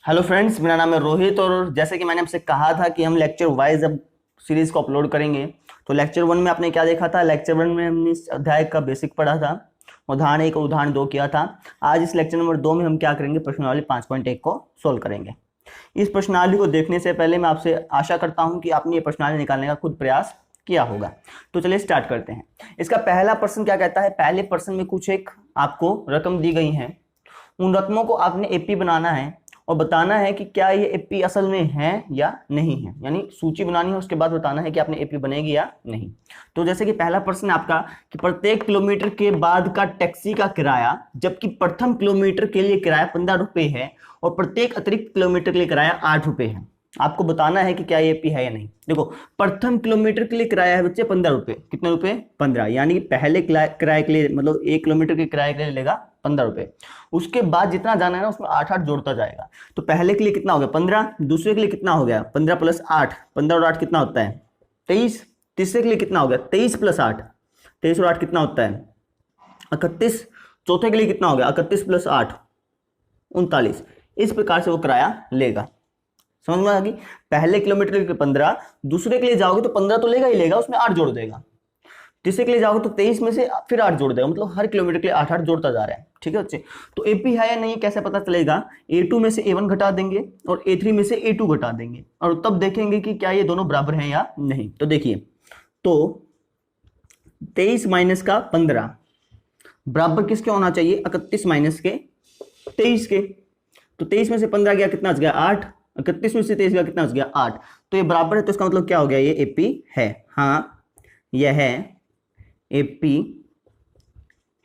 Hello friends, मेरा नाम है रोहित। और जैसे कि मैंने आपसे कहा था कि हम लेक्चर वाइज अब सीरीज को अपलोड करेंगे। तो लेक्चर 1 में आपने क्या देखा था? लेक्चर 1 में हमने इस अध्याय का बेसिक पढ़ा था, उदाहरण 1 और उदाहरण 2 किया था। आज इस लेक्चर नंबर 2 में हम क्या करेंगे? प्रश्नावली 5.1 को सोल्व करेंगे। इस प्रश्नावली को देखने से पहले मैं आपसे आशा करता हूं कि आपने ये प्रश्नावली निकालने का खुद प्रयास किया होगा। तो चलिए स्टार्ट करते हैं। इसका पहला प्रश्न क्या कहता है? पहले प्रश्न में कुछ एक आपको रकम दी गई है, उन रकमों को आपने एपी बनाना है और बताना है कि क्या ये एपी असल में है या नहीं है, यानी सूची बनानी है। उसके बाद बताना है कि आपने एपी बनेगी या नहीं। तो जैसे कि पहला प्रश्न आपका कि प्रत्येक किलोमीटर के बाद का टैक्सी का किराया, जबकि प्रथम किलोमीटर के लिए किराया 15 रुपये है और प्रत्येक अतिरिक्त किलोमीटर के लिए किराया 8 रुपये है। आपको बताना है कि क्या ये एपी है या नहीं। देखो, प्रथम किलोमीटर के लिए किराया है बच्चे 15 रुपये। कितने रुपए? 15। यानी कि पहले किराए के लिए, मतलब 1 किलोमीटर के किराए के लिए लेगा 15 रुपये। उसके बाद जितना जाना है ना, उसमें 8 जोड़ता जाएगा। तो पहले के लिए कितना हो गया? 15। दूसरे के लिए कितना हो गया? 15 प्लस 8। 15 और 8 कितना होता है? 23। तीसरे के लिए कितना हो गया? 23 प्लस 8। 23 और 8 कितना होता है? 31। चौथे के लिए कितना हो गया? 31 प्लस 8 39। इस प्रकार से वो किराया लेगा। समझ में आ गई? पहले किलोमीटर के लिए 15, दूसरे के लिए जाओगे तो 15 तो लेगा ही लेगा, उसमें 8 जोड़ देगा। तीसरे के लिए जाओगे तो 23 में से फिर 8 जोड़ देगा, मतलब हर किलोमीटर के लिए 8 जोड़ता जा रहा है। ठीक है बच्चे? तो एपी है या नहीं कैसे पता चलेगा? A2 में से A1 घटा देंगे और A3 में से A2 घटा देंगे और तब देखेंगे कि क्या ये दोनों बराबर हैं या नहीं। तो देखिए, तो 23 माइनस का 15 बराबर किसके होना चाहिए? 31 माइनस के 23 के। तो 23 में से 15 गया, कितना बच गया? 8। 31 में से 23 गया, कितना बच गया? 8। तो ये बराबर है, तो इसका मतलब क्या हो गया? ये एपी है। हाँ, यह है एपी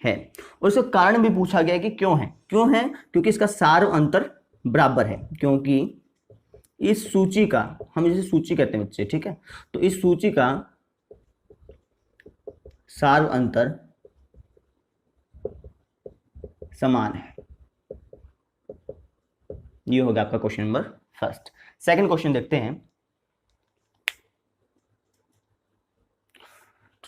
है। और इसका कारण भी पूछा गया है कि क्यों है। क्यों है? क्योंकि इसका सार अंतर बराबर है। क्योंकि इस सूची का, हम इसे सूची कहते हैं बच्चे, ठीक है? तो इस सूची का सार अंतर समान है। ये होगा आपका question number first. Second question देखते हैं।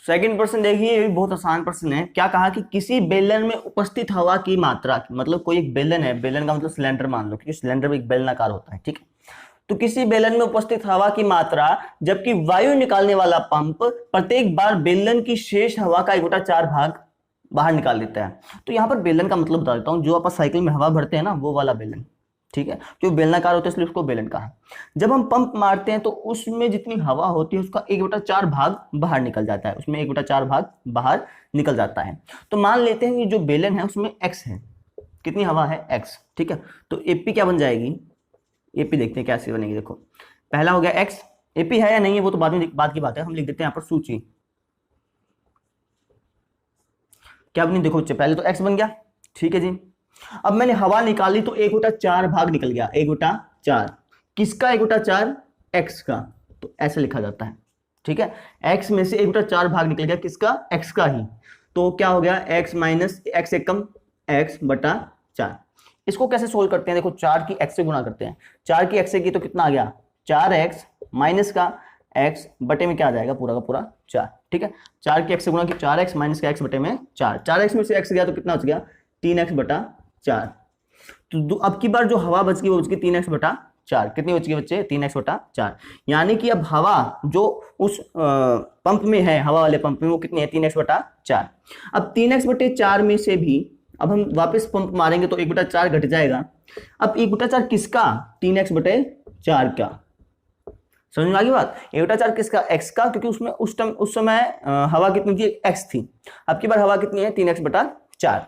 सेकंड प्रश्न देखिए, ये भी बहुत आसान प्रश्न है। क्या कहा कि किसी बेलन में उपस्थित हवा की मात्रा, मतलब कोई एक बेलन है, बेलन का मतलब सिलेंडर मान लो, क्योंकि सिलेंडर में एक बेलनाकार होता है, ठीक है? तो किसी बेलन में उपस्थित हवा की मात्रा, जबकि वायु निकालने वाला पंप प्रत्येक बार बेलन की शेष हवा का 1/4 भाग बाहर निकाल देता है। तो यहाँ पर बेलन का मतलब बता देता हूँ। जो आप साइकिल में हवा भरते हैं ना, वो वाला बेलन, ठीक है? जो बेलनाकार होता है इसलिए उसको बेलन कहा। जब हम पंप मारते हैं तो उसमें जितनी हवा होती है उसका 1/4 भाग बाहर निकल जाता है, उसमें 1/4 भाग बाहर निकल जाता है। तो मान लेते हैं कि जो बेलन है उसमें x है। कितनी हवा है? x, ठीक है? तो एपी क्या बन जाएगी? एपी देखते हैं कैसे बनेगी। देखो, पहला हो गया x। एपी है या नहीं है वो तो बाद की बात है, हम लिख देते हैं यहाँ पर सूची। क्या बनी? देखो बच्चे, पहले तो x बन गया, ठीक है जी। अब मैंने हवा निकाली तो 1/4 भाग निकल गया। 1/4 किसका? 1/4 x का। तो ऐसे लिखा जाता है, ठीक है? x में से 1/4 भाग निकल गया, किसका? x का ही। तो क्या हो गया? x माइनस x एक कम, x/4। इसको कैसे सोल्व करते हैं? देखो, 4 की x से गुणा करते हैं। 4 की x से की तो कितना आ गया? 4x माइनस का x बटे में क्या आ जाएगा? पूरा का पूरा 4, ठीक है? 4 की x से गुणा की 4x माइनस का x बटे में 4। 4x में से x गया तो कितना बच गया? 3x/4। तो अब की बार जो हवा बच गई वो बच गई 3x/4। कितनी बच गई बच्चे? 3x/4। यानी कि अब हवा जो उस पंप में है, हवा वाले पंप में, वो कितनी है? 3x/4। अब 3x/4 में से भी अब हम वापस पंप मारेंगे तो 1/4 घट जाएगा। अब 1/4 किसका? 3x/4 का। समझ में आ गई बात? 1/4 किसका? x का, क्योंकि उसमें उस समय हवा कितनी थी? x थी। अब की बार हवा कितनी है? 3x/4।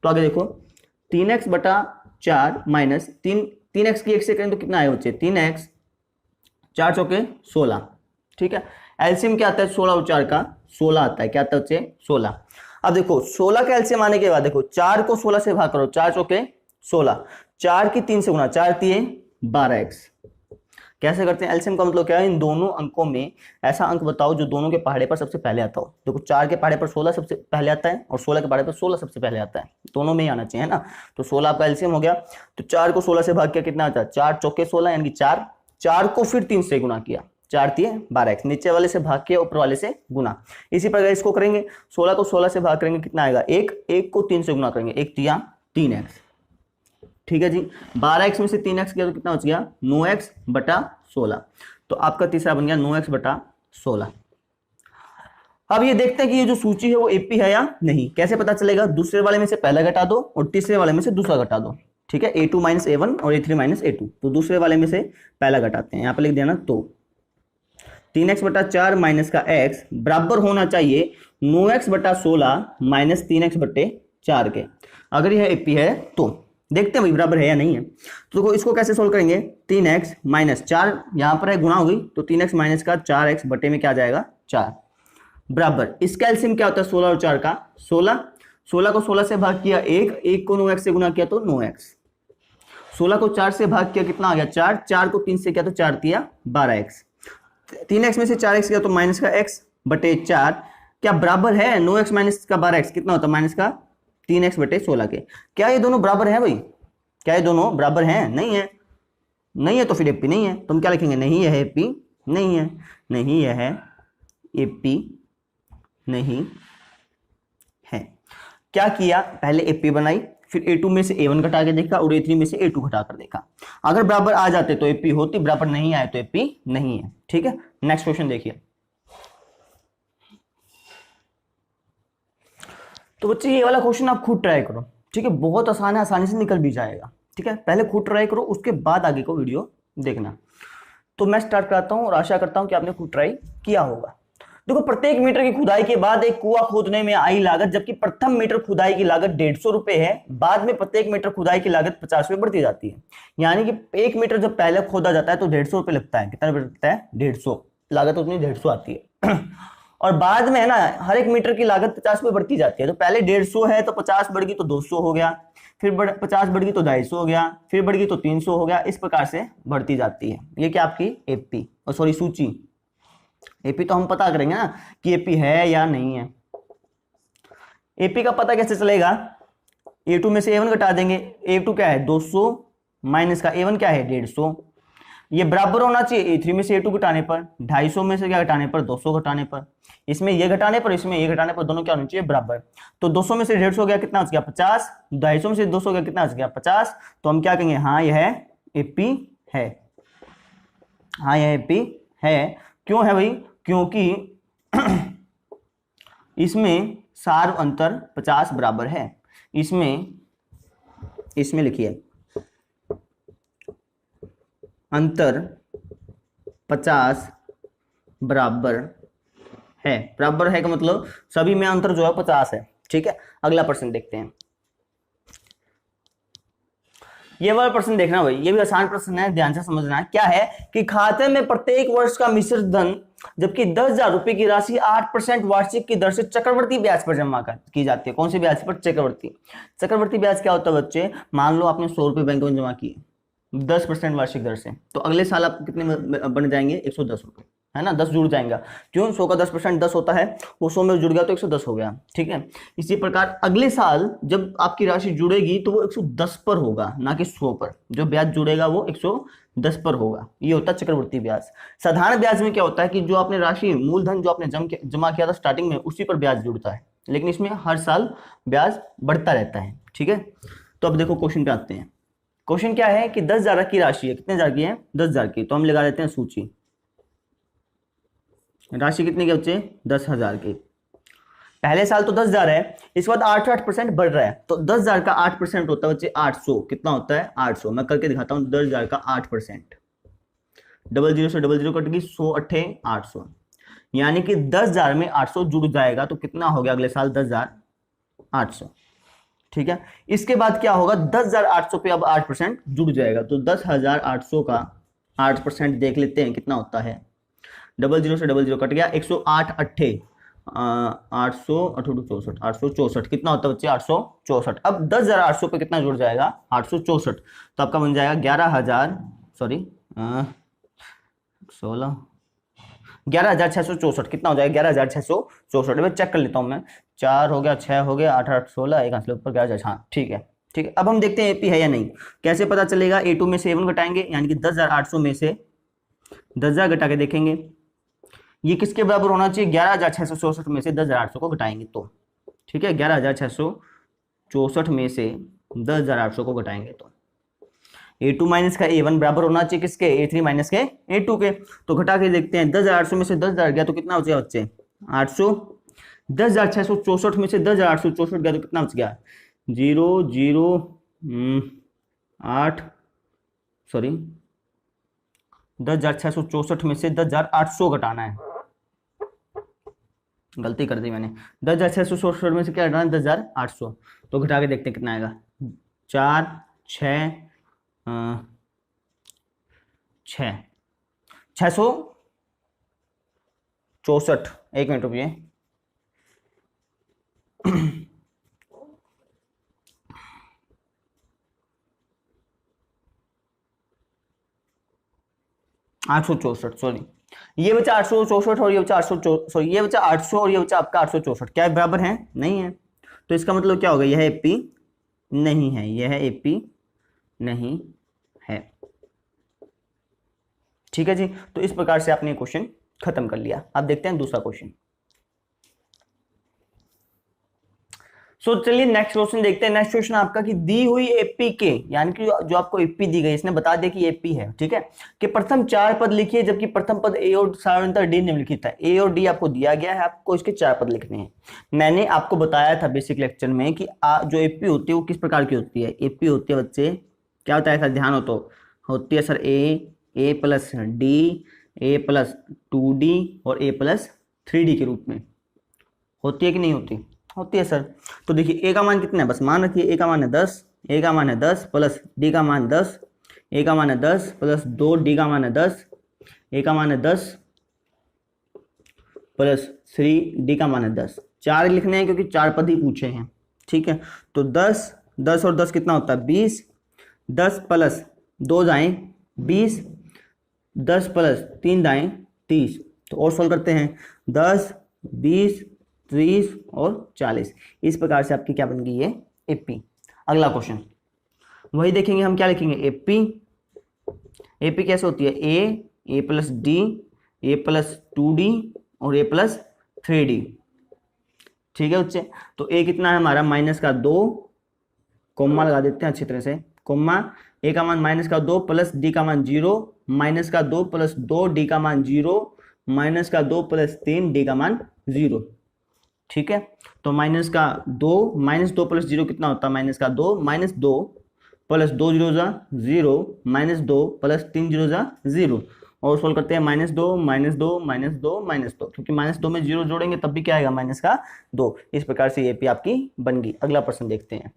तो आगे देखो, 3x/4 माइनस 3x की 1 से करें तो कितना आएगा बच्चे? 3x, 4 चौके 16, ठीक है? एलसीएम क्या आता है? 16 और 4 का 16 आता है। क्या आता है बच्चे? 16। अब देखो, 16 का एलसीएम आने के बाद देखो, 4 को 16 से भाग करो, 4 चौके 16, 4 की 3 से गुणा, 4 3 12x। कैसे करते हैं? एलसीएम का मतलब क्या है? इन दोनों अंकों में ऐसा अंक बताओ जो दोनों के पहाड़े पर सबसे पहले आता हो। देखो, 4 के पहाड़े पर 16 सबसे पहले आता है और 16 के पहाड़े पर 16 सबसे पहले आता है। दोनों में ही आना चाहिए, है ना? तो 16 आपका एलसीएम हो गया। तो 4 को 16 से भाग किया, कितना आता है? 4 चौके 16, यानी कि 4। 4 को फिर 3 से गुणा किया, 4 3 12x। नीचे वाले से भाग किया, ऊपर वाले से गुना। इसी प्रकार इसको करेंगे, 16 को 16 से भाग करेंगे, कितना आएगा? 1। 1 को 3 से गुना करेंगे, 1 3 3x। ठीक है जी। 12x में से 3x गया तो कितना बच गया 9x बटा 16। तो आपका तीसरा बन गया 9x बटा 16। अब ये देखते हैं कि ये जो सूची है वो एपी है या नहीं। कैसे पता चलेगा, दूसरे वाले में से पहला घटा दो और तीसरे वाले में से दूसरा घटा दो। ठीक है, A2 माइनस A1 और A3 माइनस A2। तो दूसरे वाले में से पहला घटाते हैं, यहाँ पे लिख देना। तो 3x बटा 4 माइनस का x बराबर होना चाहिए 9x बटा 16 माइनस 3x बटे 4 के। अगर यह एपी है तो देखते हैं भाई बराबर है या नहीं है। तो देखो इसको कैसे सोल्व करेंगे, 3x माइनस 4 यहाँ पर है, गुणा होगी तो 3x माइनस का 4x बटे में क्या आ जाएगा 4 बराबर। इसका एलसीएम क्या होता है 16 और 4 का 16। 16 को 16 से भाग किया 1 को 9x से गुणा किया तो 9x। 16 को 4 से भाग किया कितना आ गया 4, 4 को 3 से किया तो 4 तिया 12x। 3x में से 4x किया तो माइनस का x बटे 4 क्या बराबर है 9x माइनस का 12x कितना होता है माइनस का 3x बटे 16 के। क्या ये दोनों बराबर है भाई, क्या ये दोनों बराबर हैं, नहीं है। नहीं है तो फिर एपी नहीं है। तो हम क्या लिखेंगे, नहीं है एपी नहीं है, नहीं है एपी नहीं है। क्या किया, पहले एपी बनाई, फिर A2 में से A1 घटा के देखा और A3 में से A2 घटा कर देखा। अगर बराबर आ जाते तो एपी होती, बराबर नहीं आए तो एपी नहीं है। ठीक है, नेक्स्ट क्वेश्चन देखिए। तो बच्चे ये वाला क्वेश्चन आप खुद ट्राई करो। ठीक है, बहुत आसान है, आसानी से निकल भी जाएगा। ठीक है, पहले खुद ट्राई करो, उसके बाद आगे को वीडियो देखना। तो मैं स्टार्ट कराता हूं और आशा करता हूं कि आपने खुद ट्राई किया होगा। देखो, प्रत्येक मीटर की खुदाई के बाद एक कुआं खोदने में आई लागत, जबकि प्रथम मीटर खुदाई की लागत 150 रुपए है, बाद में प्रत्येक मीटर खुदाई की लागत 50 रुपए बढ़ती जाती है। यानी कि एक मीटर जब पहले खोदा जाता है तो 150 रुपए लगता है। कितना लगता है 150, लागत उतनी 150 आती है। और बाद में है ना, हर एक मीटर की लागत 50 रुपए बढ़ती जाती है। तो पहले 150 है तो 50 बढ़ गई तो 200 हो गया, फिर 50 बढ़ गई तो 250 हो गया, फिर बढ़ गई तो 300 हो गया। इस प्रकार से बढ़ती जाती है। ये क्या आपकी एपी सॉरी सूची। एपी तो हम पता करेंगे ना कि एपी है या नहीं है। एपी का पता कैसे चलेगा, A2 में से A1 घटा देंगे। A2 क्या है 200 माइनस का A1 क्या है 150। ये बराबर होना चाहिए A3 में से A2 घटाने पर, 250 में से क्या घटाने पर 200 घटाने पर, इसमें ये घटाने पर इसमें ये घटाने पर, दोनों क्या होना चाहिए बराबर। तो 200 में से 150 हो गया कितना हो गया 50, 250 में से 200 हो गया कितना हो गया 50। तो हम क्या कहेंगे, हाँ यह एपी है, हाँ यह एपी है। क्यों है भाई, क्योंकि इसमें सार अंतर 50 बराबर है। इसमें लिखिए अंतर 50 बराबर है। बराबर है का मतलब सभी में अंतर जो है 50 है। ठीक है, अगला प्रश्न देखते हैं। ये वाला प्रश्न देखना भाई, ये भी आसान प्रश्न है, ध्यान से समझना है। क्या है कि खाते में प्रत्येक वर्ष का मिश्रित धन, जबकि 10,000 रुपए की राशि 8% वार्षिक की दर से चक्रवर्ती ब्याज पर जमा की जाती है। कौन सी ब्याज पर, चक्रवर्ती ब्याज क्या होता है बच्चे, मान लो आपने 100 रुपए बैंक में जमा किए 10% वार्षिक दर से, तो अगले साल आपको कितने बन जाएंगे 110 रुपए, है ना, 10 जुड़ जाएगा। क्यों, 100 का 10% 10 होता है, वो 100 में जुड़ गया तो 110 हो गया। ठीक है, इसी प्रकार अगले साल जब आपकी राशि जुड़ेगी तो वो 110 पर होगा, ना कि 100 पर। जो ब्याज जुड़ेगा वो 110 पर होगा। ये होता है चक्रवर्ती ब्याज। साधारण ब्याज में क्या होता है कि जो आपने राशि मूलधन जो आपने जमा किया था स्टार्टिंग में, उसी पर ब्याज जुड़ता है, लेकिन इसमें हर साल ब्याज बढ़ता रहता है। ठीक है, तो अब देखो क्वेश्चन पे आते हैं। क्वेश्चन क्या है कि 10,000 की राशि है, कितने हजार की है 10,000 की, तो हम लगा देते हैं सूची। राशि कितने के बच्चे 10,000 की। पहले साल तो 10,000 है, इसके बाद 8% बढ़ रहा है, तो 10,000 का 8% होता है बच्चे 800। कितना होता है 800, मैं करके दिखाता हूं। 10,000 का 8%, 00 से 00 कट गई, 100 अट्ठे 800, यानी कि 10,000 में 800 जुड़ जाएगा तो कितना हो गया अगले साल 10,800। ठीक है, इसके बाद क्या होगा 10,800 पे अब 8% जुड़ जाएगा, तो 10,800 का 8% देख लेते हैं कितना होता है। 00 से 00 कट गया, 108 अट्ठे 800 64, 864 कितना होता है बच्चे 864। अब 10,800 पे कितना जुड़ जाएगा 864, तो आपका बन जाएगा 11,664। कितना हो जाएगा 11,664। मैं चेक कर लेता हूं, मैं 4 हो गया 6 हो गया 8 8 16 एक आंसर ऊपर 11। हाँ ठीक है, ठीक है। अब हम देखते हैं एपी है या नहीं। कैसे पता चलेगा, A2 में से A1 घटाएंगे, यानी कि 10,800 में से 10,000 घटा के देखेंगे ये किसके बराबर होना चाहिए, 11,664 में से 10,800 को घटाएंगे तो। ठीक है, 11,664 में से 10,800 को घटाएंगे तो A2 माइनस का A1 बराबर होना चाहिए किसके, A3 माइनस के A2 के। तो घटा के देखते हैं, 10,800 में से 10,000 गया तो कितना बचेगा बच्चे, 800। 10,664 में से 10,864 गया तो कितना बच गया, 8 सॉरी 10,664 में से 10,800 घटाना है, गलती कर दी मैंने। 10,664 में से क्या घटाना है, 10,800। तो घटा के देखते हैं कितना आएगा, 4 6 664। एक मिनट रुकिए, आठ सौ चौसठ, सॉरी ये बचा 864 और ये बचा 800, सॉरी ये बचा 800 और ये बचा आपका 864, क्या बराबर है, नहीं है। तो इसका मतलब क्या होगा, यह एपी नहीं है, यह एपी नहीं है। ठीक है जी, तो इस प्रकार से आपने क्वेश्चन खत्म कर लिया। अब देखते हैं दूसरा क्वेश्चन। सो चलिए नेक्स्ट क्वेश्चन देखते हैं। नेक्स्ट क्वेश्चन आपका कि दी हुई एपी के, यानी कि जो आपको एपी दी गई इसने बता दिया कि एपी है, ठीक है, कि प्रथम 4 पद लिखिए जबकि प्रथम पद ए और साधारणतः डी निम्नलिखित है। ए और डी आपको दिया गया है, आपको इसके 4 पद लिखने हैं। मैंने आपको बताया था बेसिक लेक्चर में कि जो एपी होती है वो किस प्रकार की होती है। एपी होती है बच्चे, क्या होता है सर, ध्यान हो तो, होती है सर ए प्लस डी, ए प्लस 2D और ए प्लस 3D के रूप में होती है कि नहीं होती, होती है सर। तो देखिए ए का मान कितना है, बस मान रखिए ए का मान है 10, ए का मान है 10 प्लस डी का मान 10, ए का मान है 10 प्लस 2 डी का मान है 10, ए का मान है 10 प्लस 3 डी का मान है 10। 4 लिखने हैं क्योंकि 4 पद ही पूछे हैं, ठीक है। तो 10 10 और 10 कितना होता है 20, 10 प्लस 2 जाएँ 20, 10 प्लस 3 दाएँ 30। तो और सॉल्व करते हैं, 10 20 30 और 40। इस प्रकार से आपकी क्या बन गई है, एपी। अगला क्वेश्चन वही देखेंगे हम, क्या लिखेंगे, एपी। एपी कैसे होती है, ए प्लस डी, ए प्लस 2D और ए प्लस 3D, ठीक है बच्चे। तो ए कितना है हमारा, माइनस का 2, कोमा लगा देते हैं अच्छी तरह से, कोमा, ए का मान माइनस का 2 प्लस डी का मान 0, माइनस का 2 प्लस 2 डी का मान 0, माइनस का 2 प्लस 3 डी का मान 0, ठीक है। तो माइनस का 2, माइनस 2 प्लस 0 कितना होता है, माइनस का 2, माइनस 2 प्लस 2 0 जा 0, माइनस 2 प्लस 3 0 जा 0। और सोल्व करते हैं, माइनस 2 माइनस 2 माइनस 2 माइनस 2, क्योंकि माइनस 2 में 0 जोड़ेंगे तब भी क्या आएगा, माइनस का 2। इस प्रकार से एपी आपकी बन गई। अगला प्रश्न देखते हैं।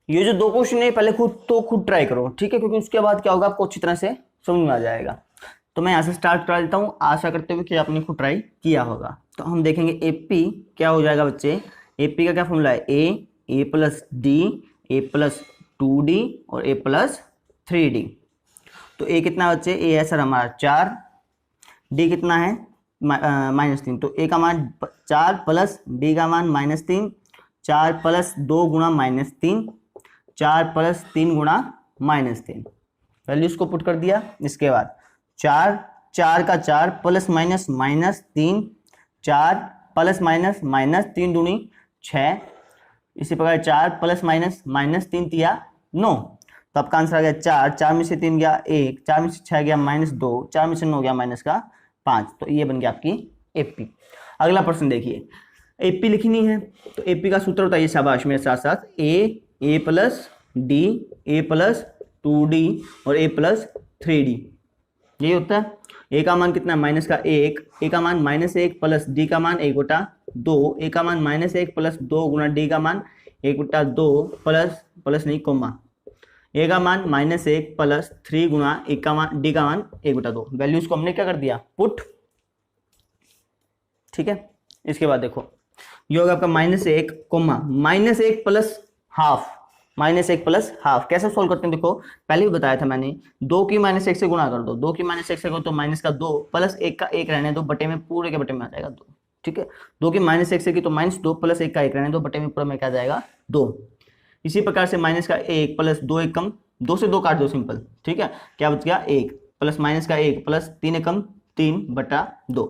ये जो 2 क्वेश्चन है पहले खुद ट्राई करो, ठीक है, क्योंकि उसके बाद क्या होगा आपको अच्छी तरह से समझ में आ जाएगा। तो मैं यहाँ से स्टार्ट करा देता हूँ, आशा करते हुए कि आपने खुद ट्राई किया होगा। तो हम देखेंगे एपी क्या हो जाएगा बच्चे। एपी का क्या फॉर्मूला है, ए प्लस डी, ए प्लस 2D और ए प्लस 3D। तो ए कितना बच्चे, ए है सर हमारा 4, डी कितना है -3। तो ए का मान 4 प्लस डी का मान -3, 4 प्लस 2 गुणा -3, 4 प्लस 3 गुणा -3, वैल्यूज को पुट कर दिया। इसके बाद 4 का 4 प्लस माइनस -3, 4 प्लस माइनस -3 दूनी 6, इसी प्रकार 4 प्लस माइनस -3 तिया 9। तो आपका आंसर आ गया 4 में से 3 गया 1, 4 में से 6 गया -2, 4 में से 9 गया -5। तो ये बन गया आपकी एपी। अगला प्रश्न देखिए, एपी लिखनी है तो एपी का सूत्र होता है ये, शाबाश मेरे साथ साथ, ए प्लस डी, ए प्लस 2D और ए प्लस 3D, यही होता है। ए का मान कितना, माइनस का 1, ए का मान -1 प्लस डी का मान 1/2, ए का मान -1 प्लस 2 गुणा डी का मान 1/2 प्लस नहीं कोमा, ए का मान -1 प्लस 3 गुणा डी का मान 1/2। वैल्यूज को हमने क्या कर दिया, पुट, ठीक है। इसके बाद देखो ये होगा आपका -1 comma -1 plus half, -1 plus half. कैसे सोल्व करते हैं, देखो पहले भी बताया था मैंने, 2 की -1 से गुणा कर दो, 2 की -1 से करो तो माइनस का 2 प्लस 1 का 1 रहने दो, बटे में पूरे के बटे में आ जाएगा 2, ठीक है। 2 की -1 से की तो -2 प्लस 1 का 1 रहने दो, बटे में पूरा में क्या जाएगा 2। इसी प्रकार से माइनस का 1 प्लस 2 1 कम, 2 से 2 काट दो सिंपल, ठीक है, क्या बच गया 1 प्लस माइनस का 1 प्लस 3 1 कम 3/2,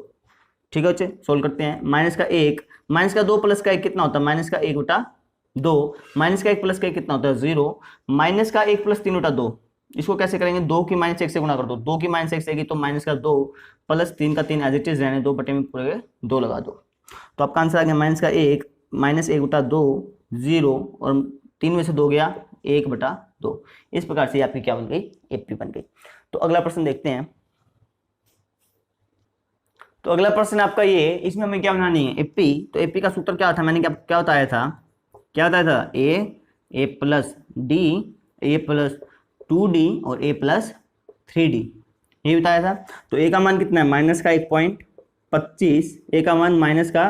ठीक है बच्चे। सोल्व करते हैं, माइनस का 2 प्लस का 1 कितना होता है, -1/2, 2, माइनस का 1 प्लस का 1 कितना होता है 0, माइनस का 1 प्लस 3 बटा 2, इसको कैसे करेंगे 2 की माइनस 1 से गुणा कर दो, 2 की माइनस 1 से तो माइनस का 2 प्लस 3 का 3 एज इट इज रहने दो, बटे में पूरे 2 लगा दो, तो आपका आंसर आ गया माइनस का 1 माइनस 1 बटा 2 0 और 3 में से 2 गया 1 बटा 2। इस प्रकार से आपकी क्या बन गई एपी बन गई। तो अगला प्रश्न देखते हैं। तो अगला प्रश्न आपका ये, इसमें हमें क्या बनानी है एपी। तो एपी का सूत्र क्या था, मैंने क्या बताया था ए प्लस डी, ए प्लस 2d और ए प्लस 3d, ये बताया था। तो ए का मान कितना है माइनस का 1.25, ए का मान माइनस का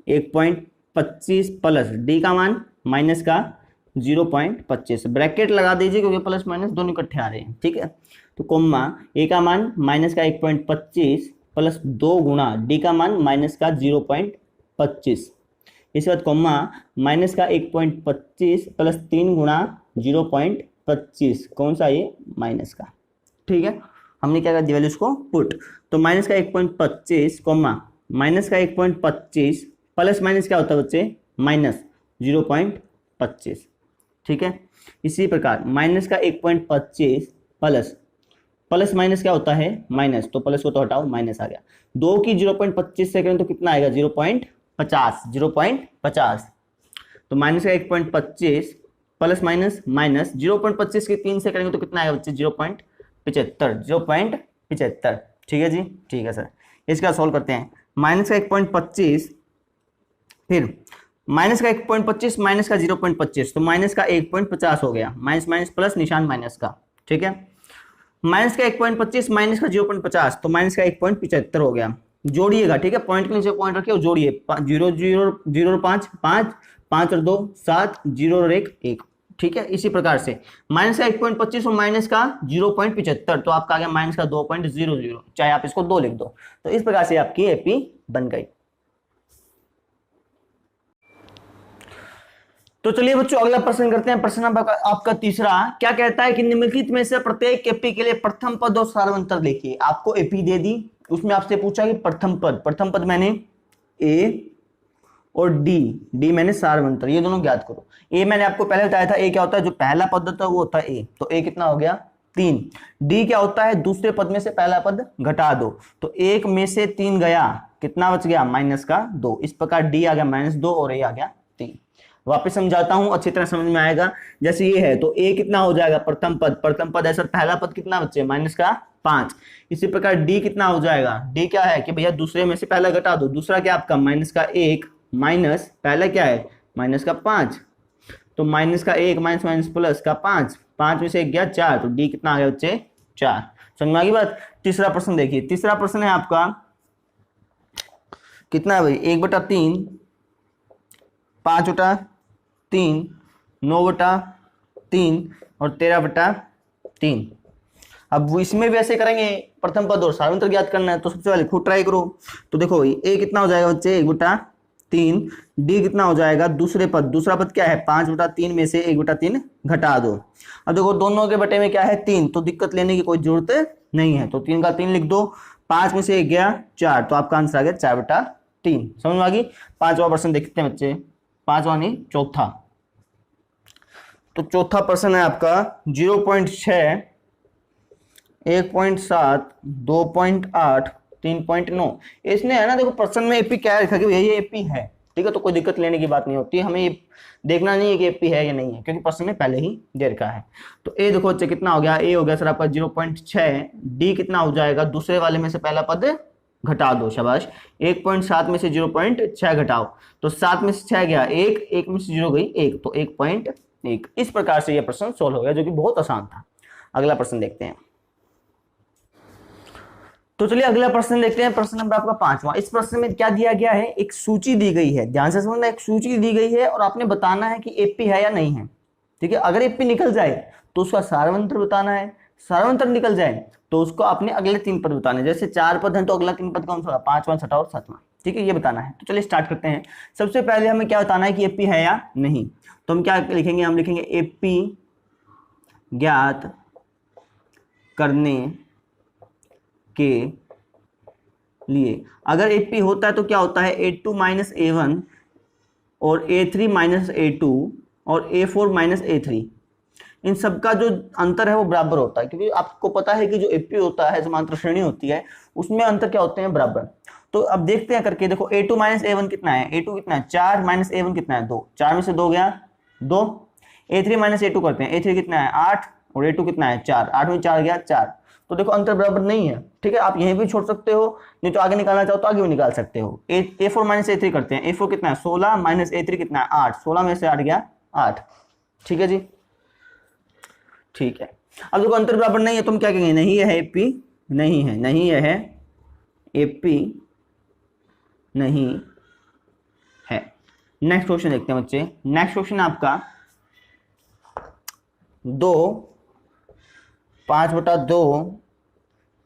1.25 प्लस डी का मान माइनस का 0.25, ब्रैकेट लगा दीजिए क्योंकि प्लस माइनस दोनों इकट्ठे आ रहे हैं, ठीक है। तो कोम्मा ए का मान माइनस का 1.25 प्लस 2 गुणा डी का मान माइनस का 0.25, इसके बाद कोम्मा माइनस का 1.25 प्लस 3 गुणा 0.25, कौन सा ये माइनस का, ठीक है। हमने क्या कर दिया वैल्यूज को पुट, तो माइनस का 1.25 कोम्मा माइनस का 1.25 प्लस माइनस क्या होता है बच्चे माइनस 0.25, ठीक है। इसी प्रकार माइनस का 1.25 प्लस माइनस क्या होता है माइनस, तो प्लस को तो हटाओ माइनस आ गया, 2 की 0.25 से करें तो कितना आएगा 0.50, तो माइनस का 1.25 प्लस माइनस 0.25 की 3 से करेंगे तो कितना आएगा बच्चे 0.75, ठीक है जी, ठीक है सर। इसका सॉल्व करते हैं, माइनस का 1.25 फिर माइनस का 1.25 माइनस का 0.25, तो माइनस का 1.50 हो गया, माइनस माइनस प्लस निशान माइनस का, ठीक है। माइनस का 1.25 माइनस का 0.50, तो माइनस का 1.75 हो गया, जोड़िएगा, ठीक है, पॉइंट के नीचे पॉइंट रखिए और जोड़िए, 0 0 0 और 5 5 5 और 2 7 0 और 1 1, ठीक है। इसी प्रकार से माइनस का 1.25 और माइनस का 0.75, तो आपका आ गया माइनस का 2.00, चाहे आप इसको 2 लिख दो। तो इस प्रकार से आपकी एपी बन गई। तो चलिए बच्चों अगला प्रश्न करते हैं। प्रश्न नंबर आपका तीसरा क्या कहता है कि निम्नलिखित में से प्रत्येक एपी के लिए प्रथम पद और सार्वंतर लिखिए। आपको एपी दे दी, उसमें आपसे पूछा कि प्रथम पद मैंने ए और डी मैंने सार्वंतर, ये दोनों ज्ञात करो। ए मैंने आपको पहले बताया था, ए क्या होता है जो पहला पद होता है वो होता है ए, तो ए कितना हो गया 3। डी क्या होता है दूसरे पद में से पहला पद घटा दो, तो 1 में से 3 गया, कितना बच गया माइनस का 2। इस प्रकार डी आ गया -2 और ए आ गया 3। वापस समझाता हूं, अच्छी तरह समझ में आएगा। जैसे ये है तो ए कितना हो जाएगा प्रथम पद ऐसा पहला पद कितना बच्चे माइनस का 5। इसी प्रकार डी कितना हो जाएगा, डी क्या है कि भैया दूसरे में से पहला घटा दो, दूसरा क्या आपका माइनस का 1 माइनस पहला क्या है माइनस का 5, तो माइनस का 1 माइनस माइनस प्लस का 5, 5 में से 1 गया 4, तो डी कितना आ गया बच्चे 4। समझ में आ गई बात। तीसरा प्रश्न देखिए, तीसरा प्रश्न है आपका कितना है भाई 1/3 5/3 9/3 और 13/3। अब वो इसमें भी ऐसे करेंगे, प्रथम पद और सार्वंतर ज्ञात करना है, तो सबसे पहले खुद ट्राई करो। तो देखो ए कितना हो जाएगा बच्चे 1/3, डी कितना हो जाएगा दूसरा पद क्या है 5/3 में से 1/3 घटा दो। अब देखो दोनों के बटे में क्या है 3, तो दिक्कत लेने की कोई जरूरत नहीं है, तो 3 का 3 लिख दो, 5 में से 1 गया 4, तो आपका आंसर आ गया 4/3। समझ में आ गई। 5वां प्रश्न देखते हैं बच्चे, 5वां नहीं चौथा। तो चौथा प्रश्न है आपका 0.6 1.7 2.8 3.9। इसने है ना देखो प्रश्न में एपी क्या लिखा कि ये एपी है, ठीक है, तो कोई दिक्कत लेने की बात नहीं होती, हमें ये देखना नहीं है कि एपी है या नहीं है, क्योंकि प्रश्न में पहले ही दे रखा है। तो ए देखो बच्चे कितना हो गया, ए हो गया सर आपका 0.6, डी कितना हो जाएगा दूसरे वाले में से पहला पद घटा दो, शाबाश। 1.7 में से 0.6 घटाओ, तो 7 में से 6 गया 1, 1 में से 0 गई 1, तो 1.1। इस प्रकार से यह प्रश्न सोल्व हो गया, जो कि बहुत आसान था। अगला प्रश्न देखते हैं। तो चलिए अगला प्रश्न देखते हैं, प्रश्न नंबर आपका 5वां। इस प्रश्न में क्या दिया गया है, एक सूची दी गई है, ध्यान से समझना, एक सूची दी गई है और आपने बताना है कि एपी है या नहीं है, ठीक है। अगर एपी निकल जाए तो उसका सार्वंतर बताना है, सार्वंतर निकल जाए तो उसको आपने अगले 3 पद बताने, जैसे 4 पद हैं तो अगला 3 पद कौन सा होगा 5वां 6वां और 7वां, ठीक है, ये बताना है। तो चलिए स्टार्ट करते हैं। सबसे पहले हमें क्या बताना है कि एपी है या नहीं, तो हम क्या लिखेंगे, हम लिखेंगे एपी ज्ञात करने के लिए। अगर एपी होता है तो क्या होता है A2 - A1 और A3 माइनस A2 और A4 माइनस A3, इन सब का जो अंतर है वो बराबर होता है, क्योंकि आपको पता है कि जो AP होता है, समांतर श्रेणी होती है, उसमें अंतर क्या होते हैं, बराबर। तो अब देखते हैं करके, देखो A2 माइनस A1 कितना है, A2 कितना है 4 माइनस A1 कितना है 2, 4 में से 2 गया 2। A3 माइनस A2 करते हैं, A3 कितना है 8 और A2 कितना है 4, 8 में 4 गया 4। तो देखो अंतर बराबर नहीं है, ठीक है, आप यहीं भी छोड़ सकते हो, नहीं तो आगे निकालना चाहो तो आगे भी निकाल सकते हो। A4 माइनस A3 करते हैं, A4 कितना है 16 माइनस A3 कितना है 8, 16 में से 8 गया 8, ठीक है जी, ठीक है। अब देखो अंतर बराबर नहीं है, तुम क्या कहेंगे, नहीं है AP, नहीं है, नहीं है AP, नहीं है। नेक्स्ट क्वेश्चन देखते हैं बच्चे। नेक्स्ट क्वेश्चन आपका 2, 5/2,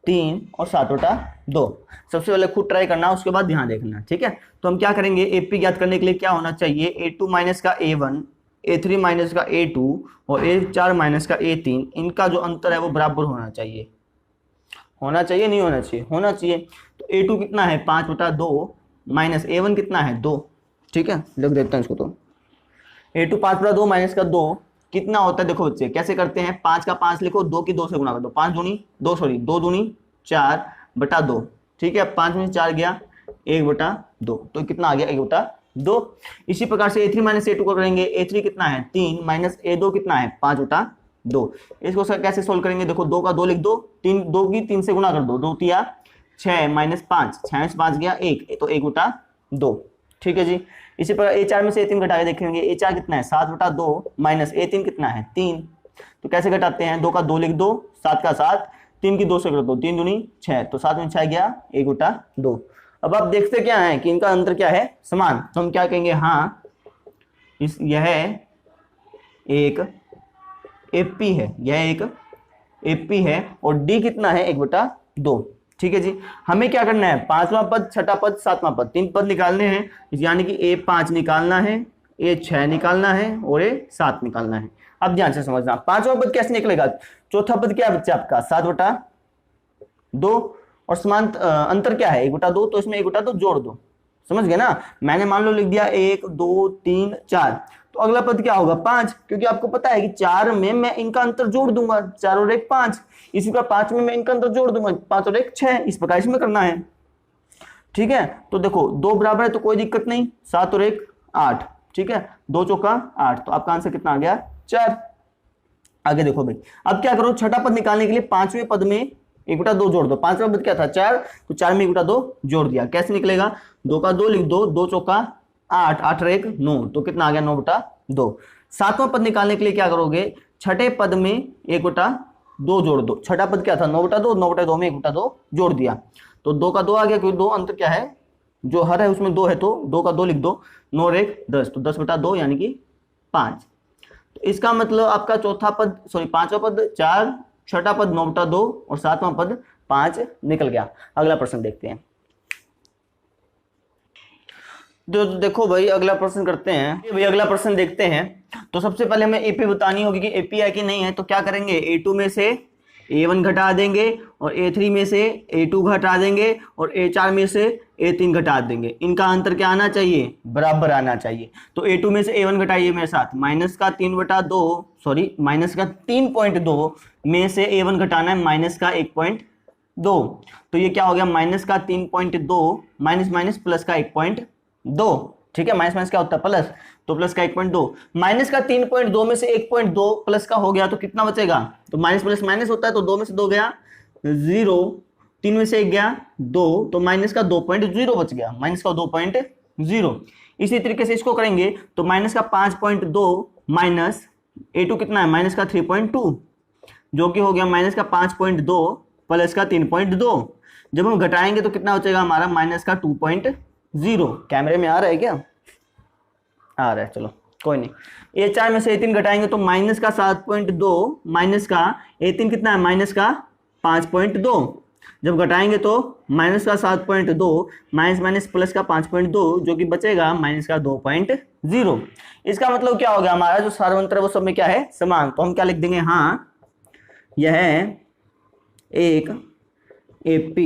3 और 7/2। सबसे पहले खुद ट्राई करना, उसके बाद ध्यान देखना, ठीक है। तो हम क्या करेंगे, AP ज्ञात करने के लिए क्या होना चाहिए, A2 माइनस का A1, A3 माइनस का A2 और A4 माइनस का A3, इनका जो अंतर है वो बराबर होना चाहिए। होना चाहिए, नहीं होना चाहिए, होना चाहिए। तो A2 कितना है 5/2 माइनस A1 कितना है 2, ठीक है, लिख देते हैं इसको। तो A2 5/2 माइनस का 2 कितना होता है, देखो बच्चे कैसे करते हैं, 5 का 5 लिखो, 2 की 2 से गुणा कर दो, 5 दूनी 2, सॉरी 2 दूनी 4/2, ठीक है, 5 में 4 गया 1/2, तो कितना आ गया 1/2। इसी प्रकार से A3 माइनस A2 को करेंगे, A3 कितना है 3 माइनस A2 कितना है 5/2। इसको सर कैसे सोल्व करेंगे, देखो 2 का 2 लिख दो, 3 2 की 3 से गुणा कर दो, 2 तिया 6 माइनस 5, 6 में से 5 गया 1, तो 1/2, ठीक है जी। इसी प्रकार A4 में से A3 घटा के देखेंगे, A4 कितना है 7/2 माइनस A3 कितना है 3, तो कैसे घटाते हैं, 2 का 2 लिख दो, 7 का 7, 3 की 2 से कर दो, 3 दूनी 6, तो 7 में 6 गया 1/2। अब आप देखते क्या है कि इनका अंतर क्या है, समान, तो हम क्या कहेंगे, हाँ यह एक AP है, यह एक AP है और D कितना है 1/2, ठीक है जी। हमें क्या करना है, 5वां पद, 6ठा पद, 7वां पद, 3 पद निकालने हैं, यानी कि A5 निकालना है, A6 निकालना है और A7 निकालना है। अब ध्यान से समझना, 5वां पद कैसे निकलेगा, चौथा पद क्या है बच्चा आपका 7/2 और समान अंतर क्या है 1/2, तो इसमें 1/2 जोड़ दो, समझ गए ना। मैंने मान लो लिख दिया 1 2 3 4, तो अगला पद क्या होगा 5, क्योंकि आपको पता है कि 4 में मैं इनका अंतर जोड़ दूंगा, 4 और 1 5, इसी प्रकार 5 में मैं इनका अंतर जोड़ दूंगा, 5 और 1 6, इस प्रकार इसमें करना है, ठीक है। तो देखो 2 बराबर है तो कोई दिक्कत नहीं, 7 और 1 8, ठीक है, 2 चौका 8, तो आपका आंसर कितना आ गया 4। आगे देखो भाई, अब क्या करो, छठा पद निकालने के लिए 5वें पद में 1/2 जोड़ दो, 5वां पद क्या था 4, तो 4 में 1/2 जोड़ दिया, कैसे निकलेगा, 2 का 2 लिख दो, 2 चौका 8, 8 और 1 9, तो कितना आ गया 9/2। 7वां पद निकालने के लिए क्या करोगे, छठे पद में 1/2 जोड़ दो, छठा पद क्या था 9/2, 9/2 में 1/2 जोड़ दिया, तो 2 का 2 आ गया, क्योंकि 2 अंतर क्या है, जो हर है उसमें 2 है, तो 2 का 2 लिख दो, 9 और 1 10, तो 10/2 यानी कि 5। तो इसका मतलब आपका चौथा पद, सॉरी 5वां पद 4, छठा पद 9/2 और 7वां पद 5 निकल गया। अगला प्रश्न देखते हैं। तो देखो भाई अगला प्रश्न करते हैं, भाई अगला प्रश्न देखते हैं। तो सबसे पहले हमें AP बतानी होगी कि AP है कि नहीं है, तो क्या करेंगे, A2 में से A1 घटा देंगे और A3 में से A2 घटा देंगे और A4 में से A3 घटा देंगे, इनका अंतर क्या आना चाहिए, बराबर आना चाहिए। तो A2 में से A1 घटाइए मेरे साथ, माइनस का 3/2, सॉरी माइनस का 3.2 में से A1 घटाना है माइनस का 1.2, तो ये क्या हो गया माइनस का 3.2 माइनस माइनस प्लस का 1.2, ठीक है, माइनस माइनस क्या होता है प्लस, तो प्लस का 1.2, माइनस का 3.2 में से 1.2 प्लस का हो गया, तो कितना बचेगा, तो माइनस प्लस माइनस होता है, तो 2 में से 2 गया 0, 3 में से 1 गया 2, तो माइनस का 2.0 बच गया, माइनस का 2.0। इसी तरीके से इसको करेंगे, तो माइनस का 5.2 माइनस A2 कितना है माइनस का 3.2, जो कि हो गया माइनस का 5.2 प्लस का 3.2, जब हम घटाएंगे तो कितना बचेगा हमारा माइनस का 2.0। कैमरे में आ रहा है क्या, आ रहा है, चलो कोई नहीं। A4 में से A3 घटाएंगे तो माइनस का 7.2 माइनस का A3 कितना है माइनस का 5.2, जब घटाएंगे तो माइनस का 7.2 माइनस माइनस प्लस का 5.2, जो कि बचेगा माइनस का 2.0। इसका मतलब क्या हो गया, हमारा जो सार्वंतर है वो सब में क्या है समान, तो हम क्या लिख देंगे, हाँ यह एक AP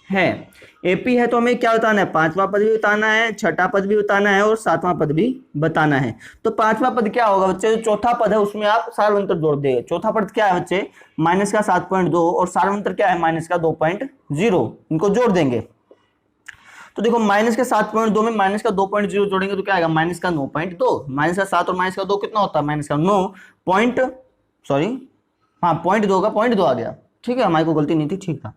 है। एपी है तो हमें क्या बताना है, पांचवा पद भी बताना है, छठा पद भी बताना है और सातवां पद भी बताना है। तो पांचवा पद क्या होगा बच्चे, जो चौथा पद है उसमें आप सार्वंतर जोड़ देंगे। चौथा पद क्या है बच्चे, माइनस का 7.2 और सार्वंतर क्या है माइनस का 2.0, इनको जोड़ देंगे। तो देखो माइनस के 7.2 में माइनस का 2.0 जोड़ेंगे तो क्या आएगा, माइनस का 9.2, माइनस का 7 और माइनस का 2 कितना होता है, माइनस का 9 पॉइंट, सॉरी हाँ .2 का .2 आ गया, ठीक है, हमारी को गलती नहीं थी, ठीक था।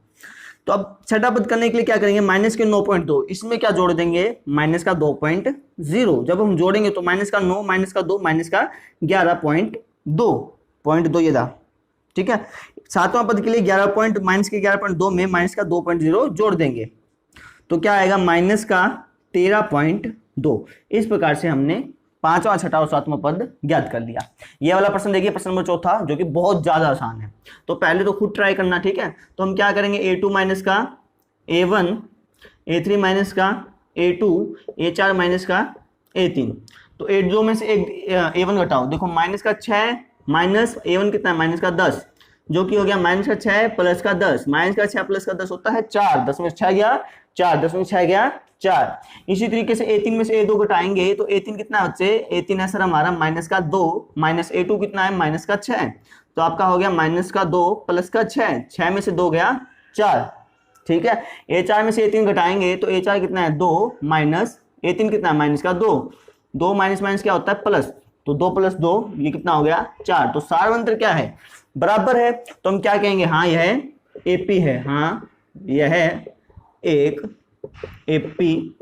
तो अब छठा पद करने के लिए क्या करेंगे, माइनस के 9.2 इसमें क्या जोड़ देंगे, माइनस का 2.0, जब हम जोड़ेंगे तो माइनस का 9 माइनस का 2 माइनस का 11.2 ये था, ठीक है। सातवां पद के लिए 11 पॉइंट माइनस के 11.2 में माइनस का 2.0 जोड़ देंगे तो क्या आएगा, माइनस का 13.2। इस प्रकार से हमने पांचवा, छठा और सातवां पद ज्ञात कर लिया। ये वाला प्रश्न देखिए, प्रश्न नंबर चौथा, जो कि बहुत ज्यादा आसान है, तो पहले तो खुद ट्राई करना, ठीक है। तो हम क्या करेंगे, a2 माइनस का a1, a3 माइनस का a2, a4 माइनस का a3। तो a2 में से एक a1 घटाओ, देखो माइनस का 6 माइनस a1 कितना है, माइनस का 10, जो कि हो गया माइनस का 6 प्लस का 10, माइनस का 6 प्लस का 10 होता है 4, 10 में 6 गया 4, 10 में 6 गया 4। इसी तरीके से a3 में से a2 घटाएंगे तो a3 कितना है बच्चे, a3 है सर हमारा माइनस का 2 माइनस a2 कितना है माइनस का 6, तो आपका हो गया माइनस का 2 प्लस का 6, 6 में से 2 गया 4, ठीक है। a4 में से a3 घटाएंगे तो a4 कितना है 2 माइनस a3 कितना है माइनस का 2, 2 माइनस माइनस क्या होता है प्लस, तो 2 प्लस 2 ये कितना हो गया 4। तो सार्वंतर क्या है, बराबर है, तो हम क्या कहेंगे, हाँ यह एपी है, हाँ यह एक एपी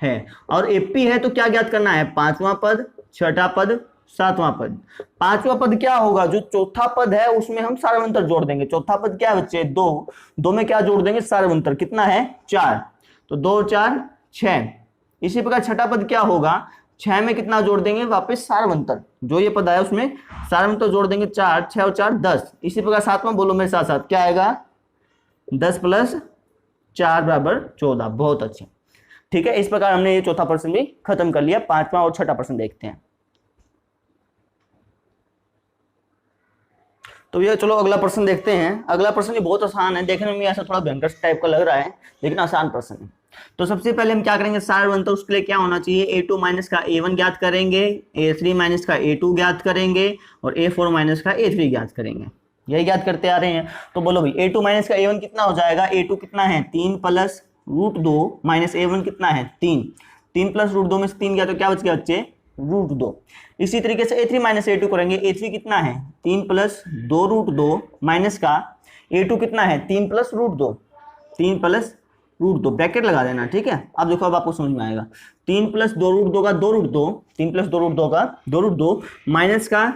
है। और एपी है तो क्या ज्ञात करना है, पांचवा पद, छठा पद, सातवां पद। पांचवा पद क्या होगा, जो चौथा पद है उसमें हम सार्वंतर जोड़ देंगे। चौथा पद क्या है बच्चे, 2, 2 में क्या जोड़ देंगे सार्वंतर, कितना है 4, तो 2 4 6। इसी प्रकार छठा पद क्या होगा, 6 में कितना जोड़ देंगे वापस सार्वंतर, जो ये पद आया उसमें सार्वंतर जोड़ देंगे 4, 6 और 4 10। इसी प्रकार सातवां बोलो मेरे साथ साथ, क्या आएगा 10 प्लस 4 बराबर 14। बहुत अच्छे, ठीक है। इस प्रकार हमने ये चौथा प्रश्न भी खत्म कर लिया। पांचवा और छठा प्रश्न देखते हैं। तो ये चलो अगला प्रश्न देखते हैं। अगला प्रश्न भी बहुत आसान है, देखने में ऐसा थोड़ा भयंकर टाइप का लग रहा है लेकिन आसान प्रश्न है। तो सबसे पहले हम क्या करेंगे, सार्वंतर, उसके लिए क्या होना चाहिए, a2 माइनस का a1 ज्ञात करेंगे, a3 माइनस का a2 ज्ञात करेंगे और a4 माइनस का a3 ज्ञात करेंगे। यही ज्ञात करते आ रहे हैं। तो बोलो भाई a2 माइनस का a1 कितना हो जाएगा, a2 कितना है 3 प्लस √2 माइनस a1 कितना है 3, 3 प्लस √2 में से 3 गया तो क्या बच गया बच्चे √2। इसी तरीके से a3 माइनस a2 करेंगे, a3 कितना है 3 प्लस 2 √2 माइनस का a2 कितना है 3 प्लस √2, 3 प्लस √2 ब्रैकेट लगा देना, ठीक है। अब देखो अब आपको समझ में आएगा, 3 प्लस 2 √2 का 2 √2, 3 प्लस 2 √2 का 2 √2 माइनस का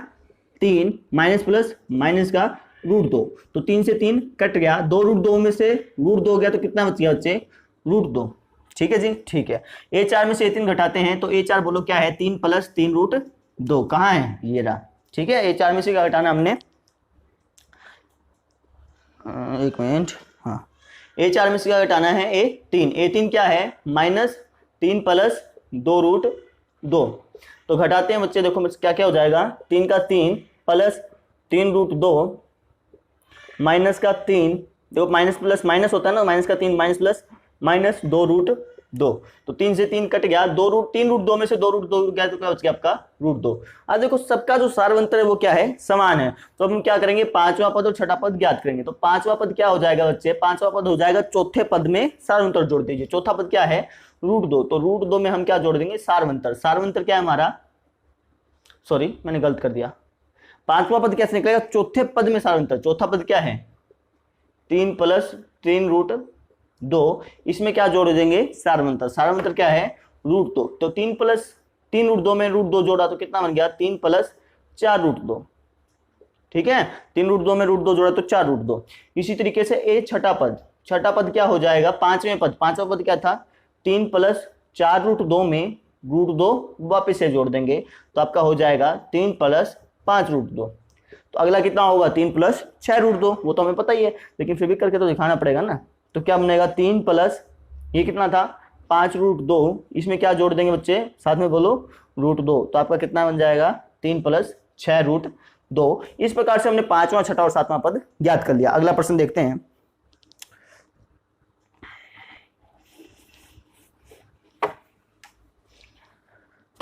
3 माइनस प्लस माइनस का √2, तो 3 से 3 कट गया, 2 √2 में से √2 गया तो कितना बच गया बच्चे √2, ठीक है जी, ठीक है। a4 में से a3 घटाते हैं तो a4 बोलो क्या है 3 प्लस 3 √2, कहाँ है ये रहा, ठीक है। a4 में से क्या घटाना हमने, एक मिनट, हाँ a4 में से क्या घटाना है a3, a3 क्या है माइनस 3 प्लस 2 √2, तो घटाते हैं बच्चे, देखो क्या क्या हो जाएगा, 3 का 3 प्लस 3 √2 माइनस का 3, देखो माइनस प्लस माइनस होता है ना, माइनस का 3 माइनस प्लस माइनस 2 √2, तो 3 से 3 कट गया, 3 √2 में से 2 √2 गया तो क्या बच गया आपका √2। अब देखो सबका जो सार्वंतर है वो क्या है समान है, तो अब हम क्या करेंगे पांचवा पद और छठा पद ज्ञात करेंगे। तो पांचवा पद क्या हो जाएगा बच्चे, पांचवा पद हो जाएगा चौथे पद में सार्वंतर जोड़ दीजिए। चौथा पद क्या है √2, तो √2 में हम क्या जोड़ देंगे सार्वंतर। सार्वंतर क्या है हमारा, सॉरी मैंने गलत कर दिया, पांचवा पद कैसे निकलेगा, चौथे पद में सार्वंतर। चौथा पद क्या है 3 प्लस 3 √2, इसमें क्या जोड़ देंगे सार्वंतर। सार्वंतर क्या है √2, तो 3 प्लस 3 √2 में √2 जोड़ा तो कितना बन गया 3 प्लस 4 √2, ठीक है। 3 √2 में √2 जोड़ा तो 4 √2। इसी तरीके से ए छठा पद, छठा पद क्या हो जाएगा पांचवें पद, पांचवा पद क्या था 3 प्लस 4 √2 में √2 वापिस से जोड़ देंगे तो आपका हो जाएगा 3 प्लस 5 √2। तो अगला कितना होगा 3 प्लस 6 √2, वो तो हमें पता ही है लेकिन फिर भी करके तो दिखाना पड़ेगा ना। तो क्या बनेगा 3 प्लस ये कितना था 5 √2, इसमें क्या जोड़ देंगे बच्चे साथ में बोलो √2, तो आपका कितना बन जाएगा 3 प्लस 6 √2। इस प्रकार से हमने पांचवा, छठा और सातवां पद ज्ञात कर लिया। अगला प्रश्न देखते हैं।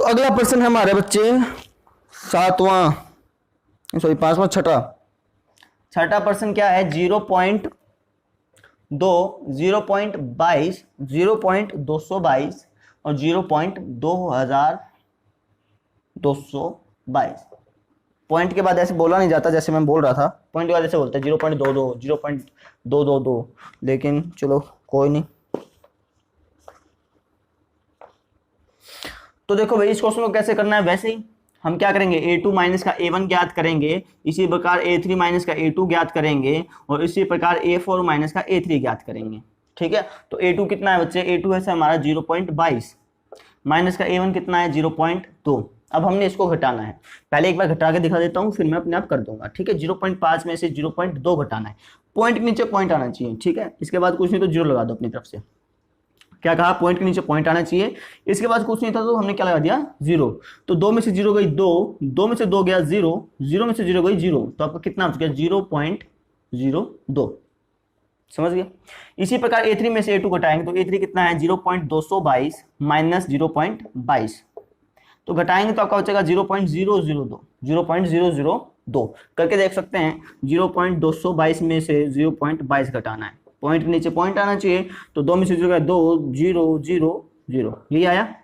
तो अगला प्रश्न है हमारे बच्चे सातवां, सॉरी पांचवा, छठा प्रश्न क्या है, 0.2, 0.22, 0.222 और 0.2222। पॉइंट के बाद ऐसे बोला नहीं जाता जैसे मैं बोल रहा था, पॉइंट के बाद ऐसे बोलते हैं 0.22, 0.222, लेकिन चलो कोई नहीं। तो देखो भाई इस क्वेश्चन को कैसे करना है, वैसे ही हम क्या करेंगे, a2 माइनस का a1 ज्ञात करेंगे, इसी प्रकार a3 माइनस का a2 ज्ञात करेंगे और इसी प्रकार a4 माइनस का a3 ज्ञात करेंगे। ठीक है, तो a2 कितना है बच्चे, a2 है हमारा 0.22 माइनस का a1 कितना है 0.2। अब हमने इसको घटाना है, पहले एक बार घटा के दिखा देता हूँ फिर मैं अपने आप कर दूंगा। ठीक है, 0.5 में से 0.2 घटाना है, पॉइंट के नीचे पॉइंट आना चाहिए। ठीक है, इसके बाद कुछ नहीं तो 0 लगा दो अपनी तरफ से। क्या कहा, पॉइंट के नीचे पॉइंट आना चाहिए, इसके बाद कुछ नहीं था तो हमने क्या लगा दिया 0। तो 2 में से 0 गई 2, 2 में से 2 गया 0, 0 में से 0 गई 0, तो आपका कितना हो गया 0.02। समझ गया। इसी प्रकार a3 में से a2 घटाएंगे तो a3 कितना है 0.222 माइनस 0.22, तो घटाएंगे तो आपका बचेगा 0.002, 0.002 करके देख सकते हैं। 0.222 में से 0.22 घटाना है, पॉइंट के नीचे पॉइंट आना चाहिए, तो 2 में से 0 2, 0 0 0, ये आया।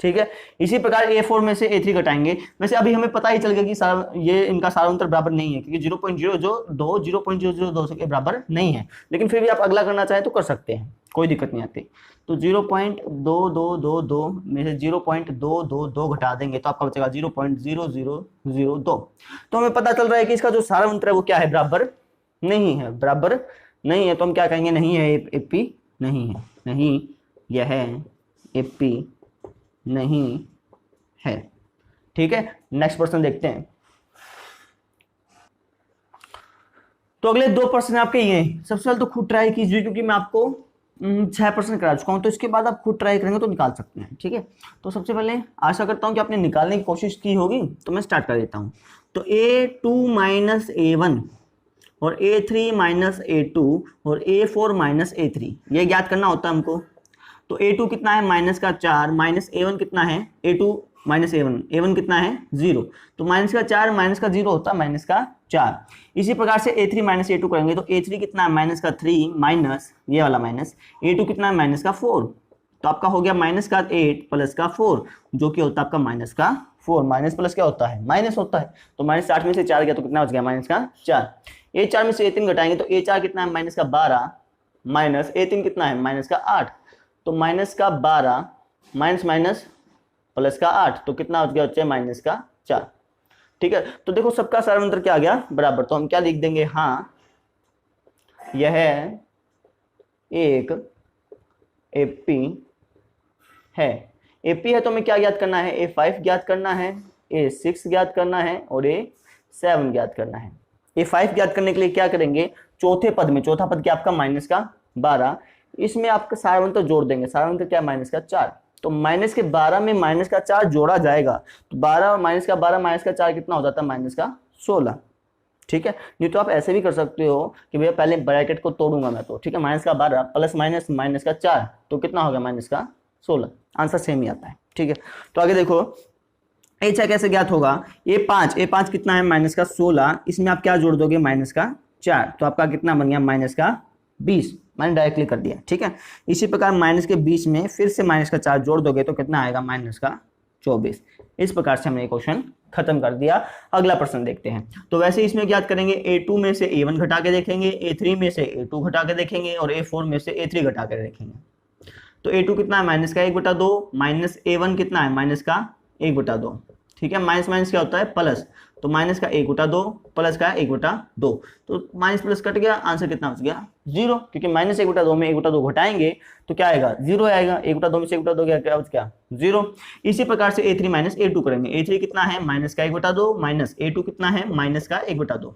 ठीक है, इसी प्रकार a4 में से a3 घटाएंगे। वैसे अभी हमें पता ही चल गया कि ये इनका सारांतर बराबर नहीं है, क्योंकि 0.002 0.002 के बराबर नहीं है, लेकिन फिर भी आप अगला करना चाहें तो कर सकते हैं, कोई दिक्कत नहीं आती। तो 0.2222 में से 0.222 घटा देंगे तो आपका बचेगा 0.0002। तो हमें पता चल रहा है कि इसका जो सारांतर है वो क्या है, बराबर नहीं है, बराबर नहीं है। तो हम क्या कहेंगे, नहीं है एपी, नहीं है, नहीं यह एपी नहीं है। ठीक है, नेक्स्ट प्रश्न देखते हैं। तो अगले 2 प्रश्न आपके ये, सबसे पहले तो खुद ट्राई कीजिए, क्योंकि मैं आपको 6 प्रश्न करा चुका हूं, तो इसके बाद आप खुद ट्राई करेंगे तो निकाल सकते हैं। ठीक है, तो सबसे पहले आशा करता हूं कि आपने निकालने की कोशिश की होगी, तो मैं स्टार्ट कर देता हूं। तो a2 माइनस a1 और a3 माइनस a2 और a4 माइनस a3, ये ज्ञात करना होता है हमको। तो a2 कितना है माइनस का 4, माइनस a1 कितना है, a2 माइनस a1 कितना है 0, तो माइनस का 4 माइनस का 0 होता है माइनस का 4। इसी प्रकार से a3 माइनस a2 करेंगे तो a3 कितना है माइनस का 3 माइनस ये वाला माइनस, a2 कितना है माइनस का 4, तो आपका हो गया माइनस का 8 प्लस का 4, जो कि होता है आपका माइनस का 4। माइनस प्लस क्या होता है, माइनस होता है। तो माइनस 8 में से 4 गया तो कितना बच गया, माइनस का 4। a4 में से a3 घटाएंगे तो a4 कितना है माइनस का 12 माइनस a3 कितना है माइनस का 8, तो माइनस का 12 माइनस माइनस प्लस का 8, तो कितना हो गया बच्चे माइनस का 4। ठीक है, तो देखो सबका सारांतर क्या आ गया, बराबर। तो हम क्या लिख देंगे, हाँ यह एक एपी है। एपी है तो हमें क्या ज्ञात करना है, a5 ज्ञात करना है, a6 ज्ञात करना है और a7 ज्ञात करना है। a5 ज्ञात करने के लिए क्या करेंगे, चौथे पद में, चौथा पद क्या आपका माइनस का 12, इसमें आपका सारांतर जोड़ देंगे। सारांतर क्या माइनस का 4, तो माइनस के 12 में माइनस का 4 जोड़ा जाएगा, तो 12 माइनस का 12 माइनस का 4 कितना हो जाता है माइनस का 16। ठीक है, नहीं तो आप ऐसे भी कर सकते हो कि भैया पहले ब्रैकेट को तोड़ूंगा मैं, तो ठीक है माइनस का 12 प्लस माइनस माइनस का 4, तो कितना हो गया माइनस का 16। आंसर सेम ही आता है। ठीक है, तो आगे देखो a6 कैसे ज्ञात होगा, a5 कितना है माइनस का 16, इसमें आप क्या जोड़ दोगे माइनस का 4, तो आपका कितना बन गया माइनस का 20, मैंने डायरेक्टली कर दिया। ठीक है, इसी प्रकार माइनस के 20 में फिर से माइनस का 4 जोड़ दोगे तो कितना आएगा माइनस का 24। इस प्रकार से हमने क्वेश्चन खत्म कर दिया। अगला प्रश्न देखते हैं। तो वैसे इसमें ज्ञात करेंगे, a2 में से a1 घटा के देखेंगे, a3 में से a2 घटा के देखेंगे और a4 में से a3 घटा के देखेंगे। तो a2 कितना है माइनस का 1/2 माइनस a1 कितना है माइनस का 1/2। ठीक है, माइनस माइनस क्या होता है प्लस, तो माइनस का 1/2 प्लस का 1/2, तो माइनस प्लस कट गया, आंसर कितना बच गया 0, क्योंकि माइनस 1/2 में 1/2 घटाएंगे तो क्या आएगा 0 आएगा, 1/2 में से 1/2 गया, क्या बच गया 0। इसी प्रकार से a3 माइनस a2 करेंगे, a3 कितना है माइनस का 1/2 माइनस a2 कितना है माइनस का 1/2,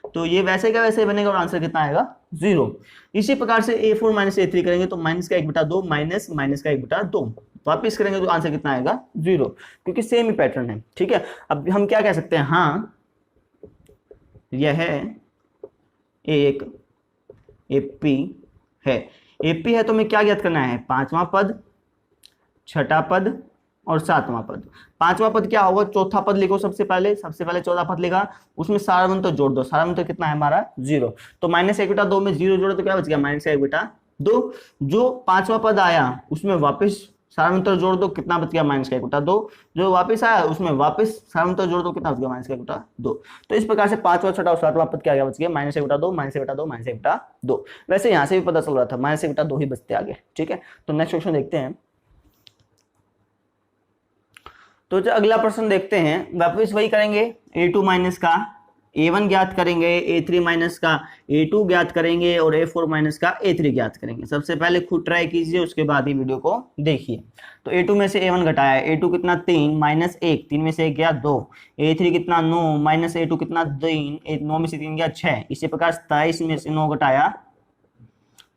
तो ये वैसे का वैसे बनेगा और आंसर कितना आएगा 0। इसी प्रकार से a4 माइनस a3 करेंगे तो माइनस का 1/2 माइनस माइनस का 1/2, वापिस करेंगे तो आंसर कितना आएगा 0, क्योंकि सेम ही पैटर्न है। ठीक है, अब हम क्या कह सकते हैं, हाँ यह एक एपी है। एपी है तो हमें क्या ज्ञात करना है, 5वां पद, 6ठा पद और सातवां पद। पांचवा पद क्या होगा, चौथा पद लिखो सबसे पहले चौथा पद लिखा, उसमें सारा मंत्र जोड़ दो, सारा मंत्र कितना है हमारा 0। तो -1 - 2 में 0 जोड़ो तो क्या बच गया -1 - 2। जो पांचवा पद आया उसमें वापस सारा मंत्र जोड़ दो, कितना बच गया -1 - 2। जो वापस आया उसमें वापस सारा मंत्र जोड़ दो, कितना बच गया -1 - 2। तो इस प्रकार से पांचवा छठा और सातवां पद क्या बच गया -1 - 2 -1 - 2। वैसे यहाँ से भी पता चल रहा था -1 - 2 ही बचते आगे। ठीक है, तो नेक्स्ट क्वेश्चन देखते हैं। तो जो अगला प्रश्न देखते हैं, वापस वही करेंगे, a2 माइनस का a1 ज्ञात करेंगे, a3 माइनस का a2 ज्ञात करेंगे और a4 माइनस का a3 ज्ञात करेंगे। सबसे पहले खुद ट्राई कीजिए, उसके बाद ही वीडियो को देखिए। तो a2 में से a1 घटाया, a2 कितना 3 माइनस 1, 3 में से 1 गया 2, a3 कितना 9 माइनस a2 कितना 3, 9 में से 3 गया 6। इसी प्रकार 27 में से 9 घटाया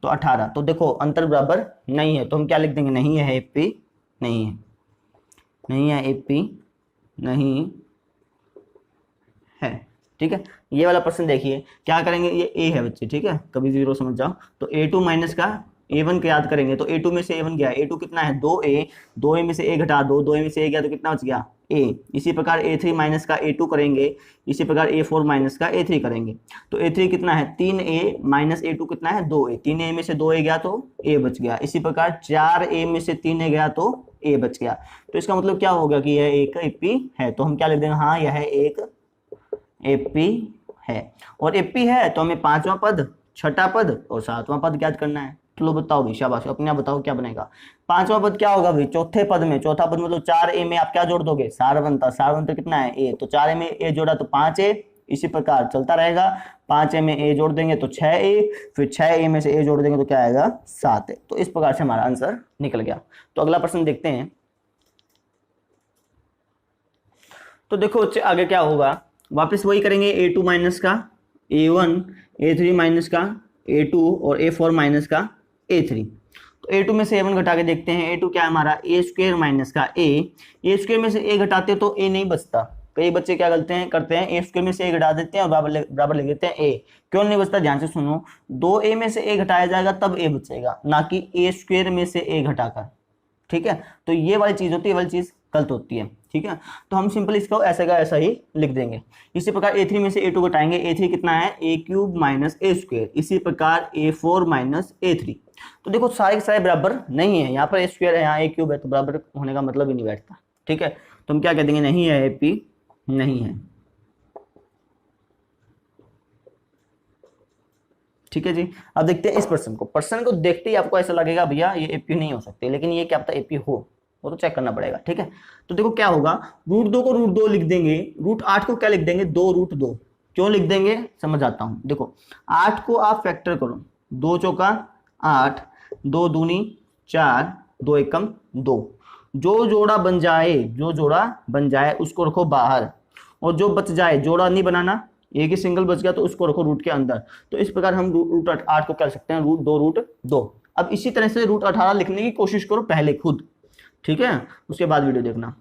तो 18। तो देखो अंतर बराबर नहीं है, तो हम क्या लिख देंगे, नहीं है AP, नहीं है, नहीं है AP, नहीं है। ठीक है, ये वाला प्रश्न देखिए क्या करेंगे, ये A है बच्चे, ठीक है, कभी 0 समझ जाओ। तो a2 माइनस का a1 को याद करेंगे, तो a2 में से a1 गया, a2 कितना है 2a, 2a में से a घटा दो, 2a में से a गया तो कितना बच गया a। इसी प्रकार a3 माइनस का a2 करेंगे, इसी प्रकार a4 माइनस का a3 करेंगे। तो a3 कितना है 3a माइनस a2 कितना है 2a, 3a में से 2a गया तो a बच गया। इसी प्रकार 4a में से 3a गया तो a बच गया। तो इसका मतलब क्या होगा कि यह एक AP है। तो हम क्या लिख देंगे, हाँ यह एक AP है। और AP है तो हमें पांचवा पद, छठा पद और सातवां पद ज्ञात करना है। चलो बताओ भाई, शाबाश, अपने आप बताओ क्या बनेगा। पांचवा पद क्या होगा भाई, चौथे पद में, चौथा पद मतलब 4a में आप क्या जोड़ दोगे, सार बनता, सार बनता कितना है a, तो 4a में a जोड़ा तो 5a। इसी प्रकार चलता रहेगा, 5a में a जोड़ देंगे तो 6a, फिर 6a में से a जोड़ देंगे तो क्या आएगा 7a। तो इस प्रकार से हमारा आंसर निकल गया। तो अगला प्रश्न देखते हैं। तो देखो आगे क्या होगा, वापस वही करेंगे, a2 माइनस का a1, a3 माइनस का a2 और a4 माइनस का a3। तो a2 में से a1 घटा के देखते हैं, a2 क्या है हमारा a² माइनस का a² में से a घटाते तो a नहीं बचता। कई बच्चे क्या करते हैं a² में से a घटा देते हैं और बराबर लिख देते हैं a। क्यों नहीं बचता, ध्यान से सुनो, 2a में से a घटाया जाएगा तब a बचेगा, ना कि a² में से a घटाकर। ठीक है, तो ये वाली चीज होती है, ये वाली चीज गलत होती है। ठीक है, तो हम सिंपल इसको ऐसे का ऐसा ही लिख देंगे। इसी प्रकार a3 में से a2 घटाएंगे, a3 कितना है a³ माइनस a²। इसी प्रकार a4 माइनस a3। तो देखो सारे के सारे बराबर नहीं है, यहाँ पर a² है, यहाँ a³ है, तो बराबर होने का मतलब ही नहीं बैठता। ठीक है, तो हम क्या कह देंगे, नहीं है AP, नहीं है। ठीक है जी, अब देखते हैं इस प्रश्न को देखते ही आपको ऐसा लगेगा भैया ये AP नहीं हो सकते, लेकिन ये क्या पता AP हो, वो तो चेक करना पड़ेगा। ठीक है, तो देखो क्या होगा, √2 को √2 लिख देंगे, √8 को क्या लिख देंगे 2√2। क्यों लिख देंगे समझ आता हूं। देखो 8 को आप फैक्टर करो, 2 चौका 8, 2 दूनी 4, 2 एकम 2। जो जोड़ा बन जाए उसको रखो बाहर, और जो बच जाए, जोड़ा नहीं बनाना, एक ही सिंगल बच गया तो उसको रखो रूट के अंदर। तो इस प्रकार हम √8 को कर सकते हैं √2 √2। अब इसी तरह से √18 लिखने की कोशिश करो पहले खुद, ठीक है, उसके बाद वीडियो देखना।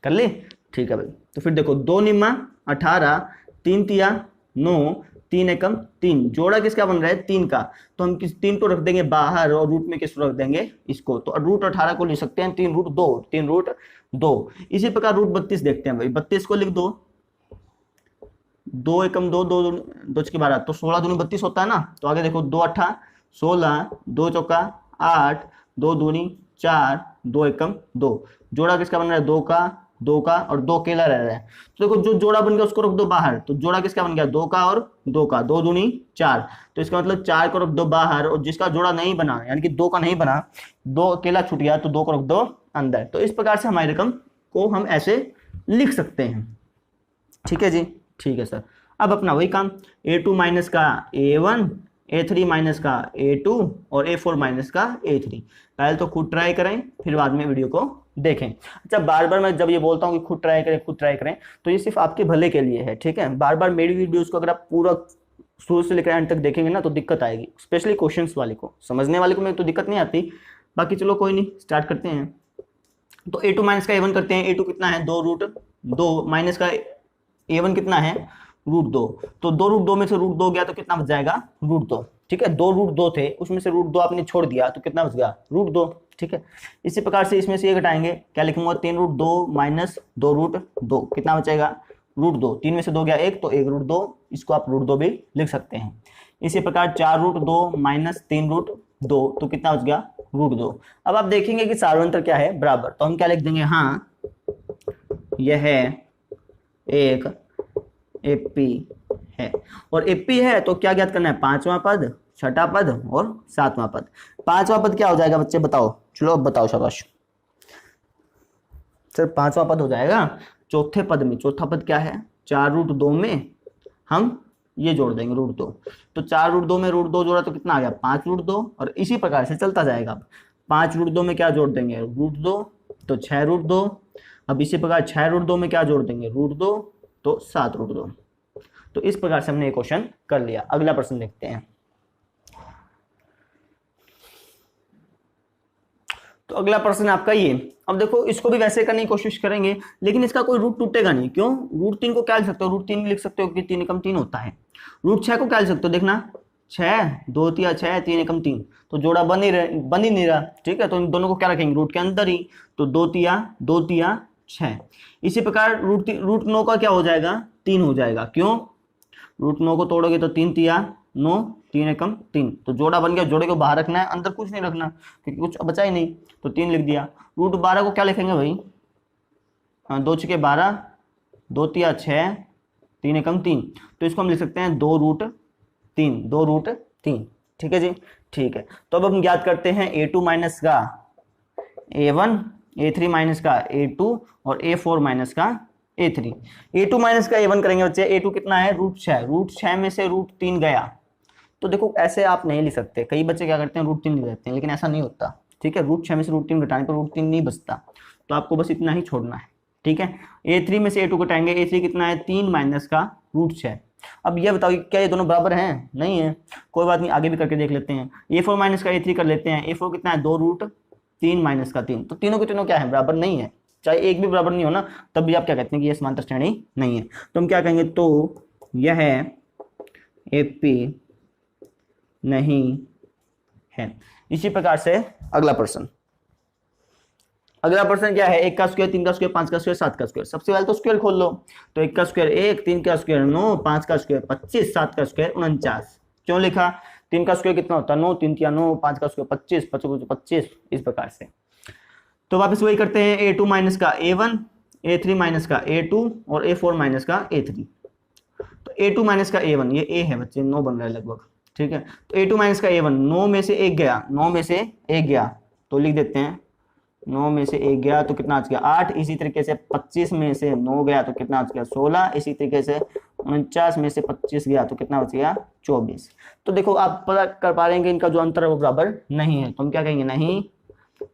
कर ले, ठीक है भाई। तो फिर देखो 2 निम्मा 18, 3 तिया 9, 3 एकम 3। जोड़ा किसका बन रहा है 3 का, तो हम किस 3 को रख देंगे बाहर और रूट में किसको रख देंगे इसको। तो √18 को लिख सकते हैं 3√2। इसी प्रकार √32 देखते हैं भाई, 32 को लिख दो, 2 एकम 2, 2 के 12, तो 16 दूनी 32 होता है ना। तो आगे देखो 2 8 16, 2 चौका 8, 2 दूनी 4, 2 एकम 2। जोड़ा किसका बन रहा है 2 का और 2 अकेला रह रहा है। तो देखो जो जोड़ा बन गया उसको रख दो बाहर, तो जोड़ा किसका बन गया 2 का और 2 का, 2 दूनी 4। तो इसका मतलब 4 को रख दो बाहर, और जिसका जोड़ा नहीं बना यानी कि 2 का नहीं बना, 2 अकेला छूट गया, तो 2 को रख दो अंदर। तो इस प्रकार से हमारी रकम को हम ऐसे लिख सकते हैं। ठीक है जी, ठीक है सर। अब अपना वही काम, a2 माइनस का a1, a3 माइनस का a2 और a4 माइनस का a3। पहले तो खुद ट्राई करें, फिर बाद में वीडियो को देखें। अच्छा, बार बार मैं जब ये बोलता हूँ कि खुद ट्राई करें, तो ये सिर्फ आपके भले के लिए है। ठीक है, बार बार मेरी वीडियोस को अगर आप पूरा शुरू से लेकर एंड तक देखेंगे ना तो दिक्कत आएगी, स्पेशली क्वेश्चंस वाले को। समझने वाले को मेरे तो दिक्कत नहीं आती, बाकी चलो कोई नहीं, स्टार्ट करते हैं। तो a2 माइनस का a1 करते हैं। a2 कितना है 2√2, माइनस का a1 कितना है √2। तो 2√2 में से √2 गया तो कितना बच जाएगा √2। ठीक है, 2 √2 थे, उसमें से √2 आपने छोड़ दिया तो कितना बच गया √2। ठीक है। इसी प्रकार से इसमें से ये घटाएंगे, क्या लिखूंगा 3√2 माइनस 2√2 कितना बचेगा √2, 3 में से 2 गया 1 तो 1√2, इसको आप √2 भी लिख सकते हैं। इसी प्रकार 4√2 माइनस 3√2 तो कितना बच गया √2। अब आप देखेंगे कि सार्वंतर क्या है बराबर, तो हम क्या लिख देंगे, हाँ यह एक एपी है। और एपी है तो क्या ज्ञात करना है, पांचवा पद, छठा पद और सातवां पद। पांचवा पद क्या हो जाएगा बच्चे बताओ, चलो अब बताओ शाबाश सर। पांचवा पद हो जाएगा चौथे पद में, चौथा पद क्या है 4√2 में हम ये जोड़ देंगे √2, तो 4√2 में √2 जोड़ा तो कितना आ गया 5√2, और इसी प्रकार से चलता जाएगा। अब 5√2 में क्या जोड़ देंगे √2 तो 6√2, अब इसी प्रकार 6√2 में क्या जोड़ देंगे √2 तो 7√2। तो इस प्रकार से हमने ये क्वेश्चन कर लिया। अगला प्रश्न देखते हैं। तो अगला प्रश्न आपका ये, अब देखो इसको भी वैसे करने की कोशिश करेंगे लेकिन इसका कोई रूट टूटेगा नहीं, क्यों, √3 को क्या लिख सकते हो, √3 लिख सकते हो कि 3 एकम 3 होता है। √6 को क्या लिख सकते हो, देखना 6 2 तिया 6 3 एकम 3, तो जोड़ा बन ही नहीं रहा, ठीक है। तो इन दोनों को क्या रखेंगे रूट के अंदर ही, तो 2 तिया 6। इसी प्रकार √9 का क्या हो जाएगा 3 हो जाएगा, क्यों, √9 को तोड़ोगे तो 3 तिया 9 3 एकम 3, तो जोड़ा बन गया, जोड़े को बाहर रखना है, अंदर कुछ नहीं रखना क्योंकि कुछ बचा ही नहीं, तो 3 लिख दिया। √12 को क्या लिखेंगे भाई, हाँ 2 छके 12 2 तिया 6 3 एकम 3, तो इसको हम लिख सकते हैं 2√3, ठीक है जी, ठीक है। तो अब हम ज्ञात करते हैं A2 माइनस का A1, A3 माइनस का A2 और A4 माइनस का A3। A2 माइनस का A1 करेंगे बच्चे, A2 कितना है √6 में से √3 गया, तो देखो ऐसे आप नहीं लिख सकते, कई बच्चे क्या करते हैं √3 लिख देते हैं, लेकिन ऐसा नहीं होता, ठीक है। √6 में से √3 घटाने पर √3 नहीं बचता, तो आपको बस इतना ही छोड़ना है, ठीक है। A3 में से A2 घटाएंगे, A3 कितना है 3 माइनस का √6। अब ये बताओ क्या ये दोनों बराबर हैं, नहीं है, कोई बात नहीं, आगे भी करके देख लेते हैं। A4 माइनस का A3 कर लेते हैं, A4 कितना है 2√3 माइनस का 3, तो तीनों के तीनों क्या है बराबर नहीं है, चाहे एक भी बराबर नहीं हो ना तब भी आप क्या कहते हैं कि ये समांतर श्रेणी नहीं है, तो हम क्या कहेंगे, तो यह एपी नहीं है। इसी प्रकार से अगला प्रश्न क्या है, 1 का स्क्वायर 3 का स्क्वायर 5 का स्क्वायर 7 का स्क्वायर। सबसे पहले तो स्क्वायर खोल लो, तो 1 का स्क्वायर 1, 3 का स्क्वायर 9, 5 का स्क्वायर 25, 7 का स्क्वायर 49। क्यों लिखा, 3 का स्क्वायर कितना होता है 9, 3 तिया 9, 5 का स्क्वायर 25, 25, इस प्रकार से। तो वापस वही करते हैं, A2 माइनस का A1, A3 माइनस का A2 और A4 माइनस का A3। तो A2 माइनस का A1, ये A है बच्चे, 9 बन रहा है लगभग, ठीक है। तो A2 माइनस का A1, 9 में से 1 गया, 9 में से 1 गया तो लिख देते हैं 9 में से 1 गया तो कितना बच गया 8। इसी तरीके से 25 में से 9 गया तो कितना बच गया 16। इसी तरीके से 49 में से 25 गया तो कितना बच गया 24। तो देखो आप पता कर पा रहे हैं कि इनका जो अंतर है वो बराबर नहीं है, तो हम क्या कहेंगे, नहीं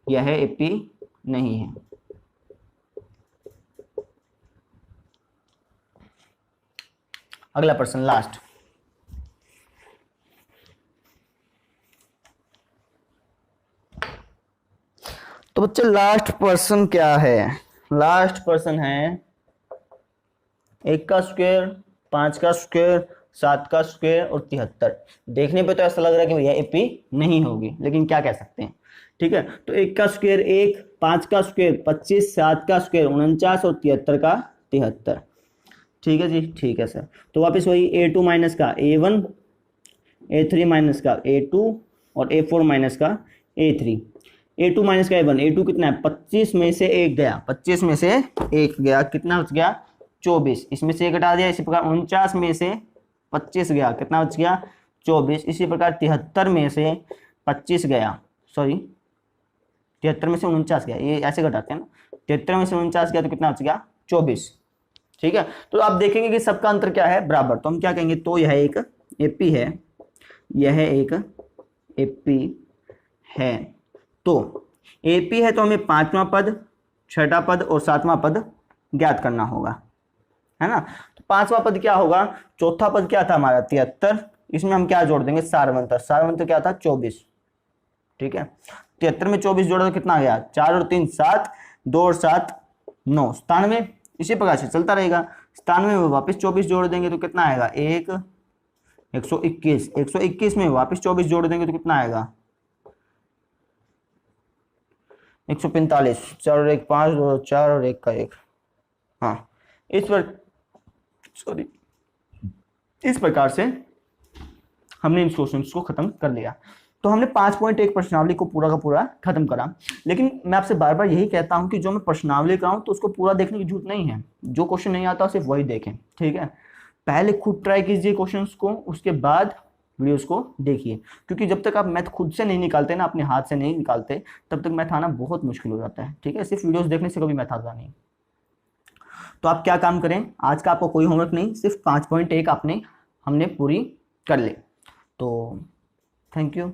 यह एपी नहीं है। अगला प्रश्न लास्ट, तो बच्चे लास्ट प्रश्न क्या है, लास्ट प्रश्न है 1 का स्क्वायर 5 का स्क्वायर 7 का स्क्वायर और 73। देखने पे तो ऐसा लग रहा है कि भैया एपी नहीं होगी, लेकिन क्या कह सकते हैं, ठीक है। तो 1 का स्क्वायर 1, 5 का स्क्वायर 25, 7 का स्क्वायर 49 और 73 का 73, ठीक है जी, ठीक है सर। तो वापस वही A2 माइनस का A1, A3 माइनस का A2 और A4 माइनस का A3। A2 माइनस का A1, A2 कितना है 25 में से 1 गया, 25 में से 1 गया, कितना बच गया 24। इसमें से 1 घटा दिया, इसी प्रकार 49 में से 25 गया, कितना बच गया 24। इसी प्रकार 73 में से 25 गया, सॉरी 73 में से 49 गया, ये ऐसे घटाते हैं ना, 73 में से 49 गया तो कितना बच गया 24, ठीक है। तो आप देखेंगे कि सबका अंतर क्या है बराबर, तो हम क्या कहेंगे, तो यह एक एपी है, यह एक एपी है। तो एपी है तो हमें 5वां पद, 6ठा पद और 7वां पद ज्ञात करना होगा, है ना। तो 5वां पद क्या होगा, चौथा पद क्या था हमारा 73, इसमें हम क्या जोड़ देंगे सारवंतर, सारवंतर क्या था 24, ठीक है। 73 में 24 जोड़ा तो कितना आ गया 4 और 3 7, 2 और 7 9, 97। इसी प्रकार से चलता रहेगा, 97 में वापस 24 जोड़ देंगे तो कितना आएगा 121 में वापस 24 जोड़ देंगे तो कितना आएगा 145, 4 और 1 5, 2 और 4 और 1 का 1। हाँ, इस पर सॉरी इस प्रकार से हमने इन क्वेश्चंस को खत्म कर लिया। तो हमने 5.1 प्रश्नावली को पूरा का पूरा खत्म करा। लेकिन मैं आपसे बार बार यही कहता हूं कि जो मैं प्रश्नावली कराऊं तो उसको पूरा देखने की जरूरत नहीं है, जो क्वेश्चन नहीं आता सिर्फ वही देखें, ठीक है। पहले खुद ट्राई कीजिए क्वेश्चंस को, उसके बाद वीडियोस को देखिए, क्योंकि जब तक आप मैथ खुद से नहीं निकालते ना, अपने हाथ से नहीं निकालते, तब तक मैथ आना बहुत मुश्किल हो जाता है, ठीक है। सिर्फ वीडियोस देखने से कभी मैथ आता नहीं। तो आप क्या काम करें, आज का आपको कोई होमवर्क नहीं, सिर्फ 5.1 हमने पूरी कर ले। तो थैंक यू।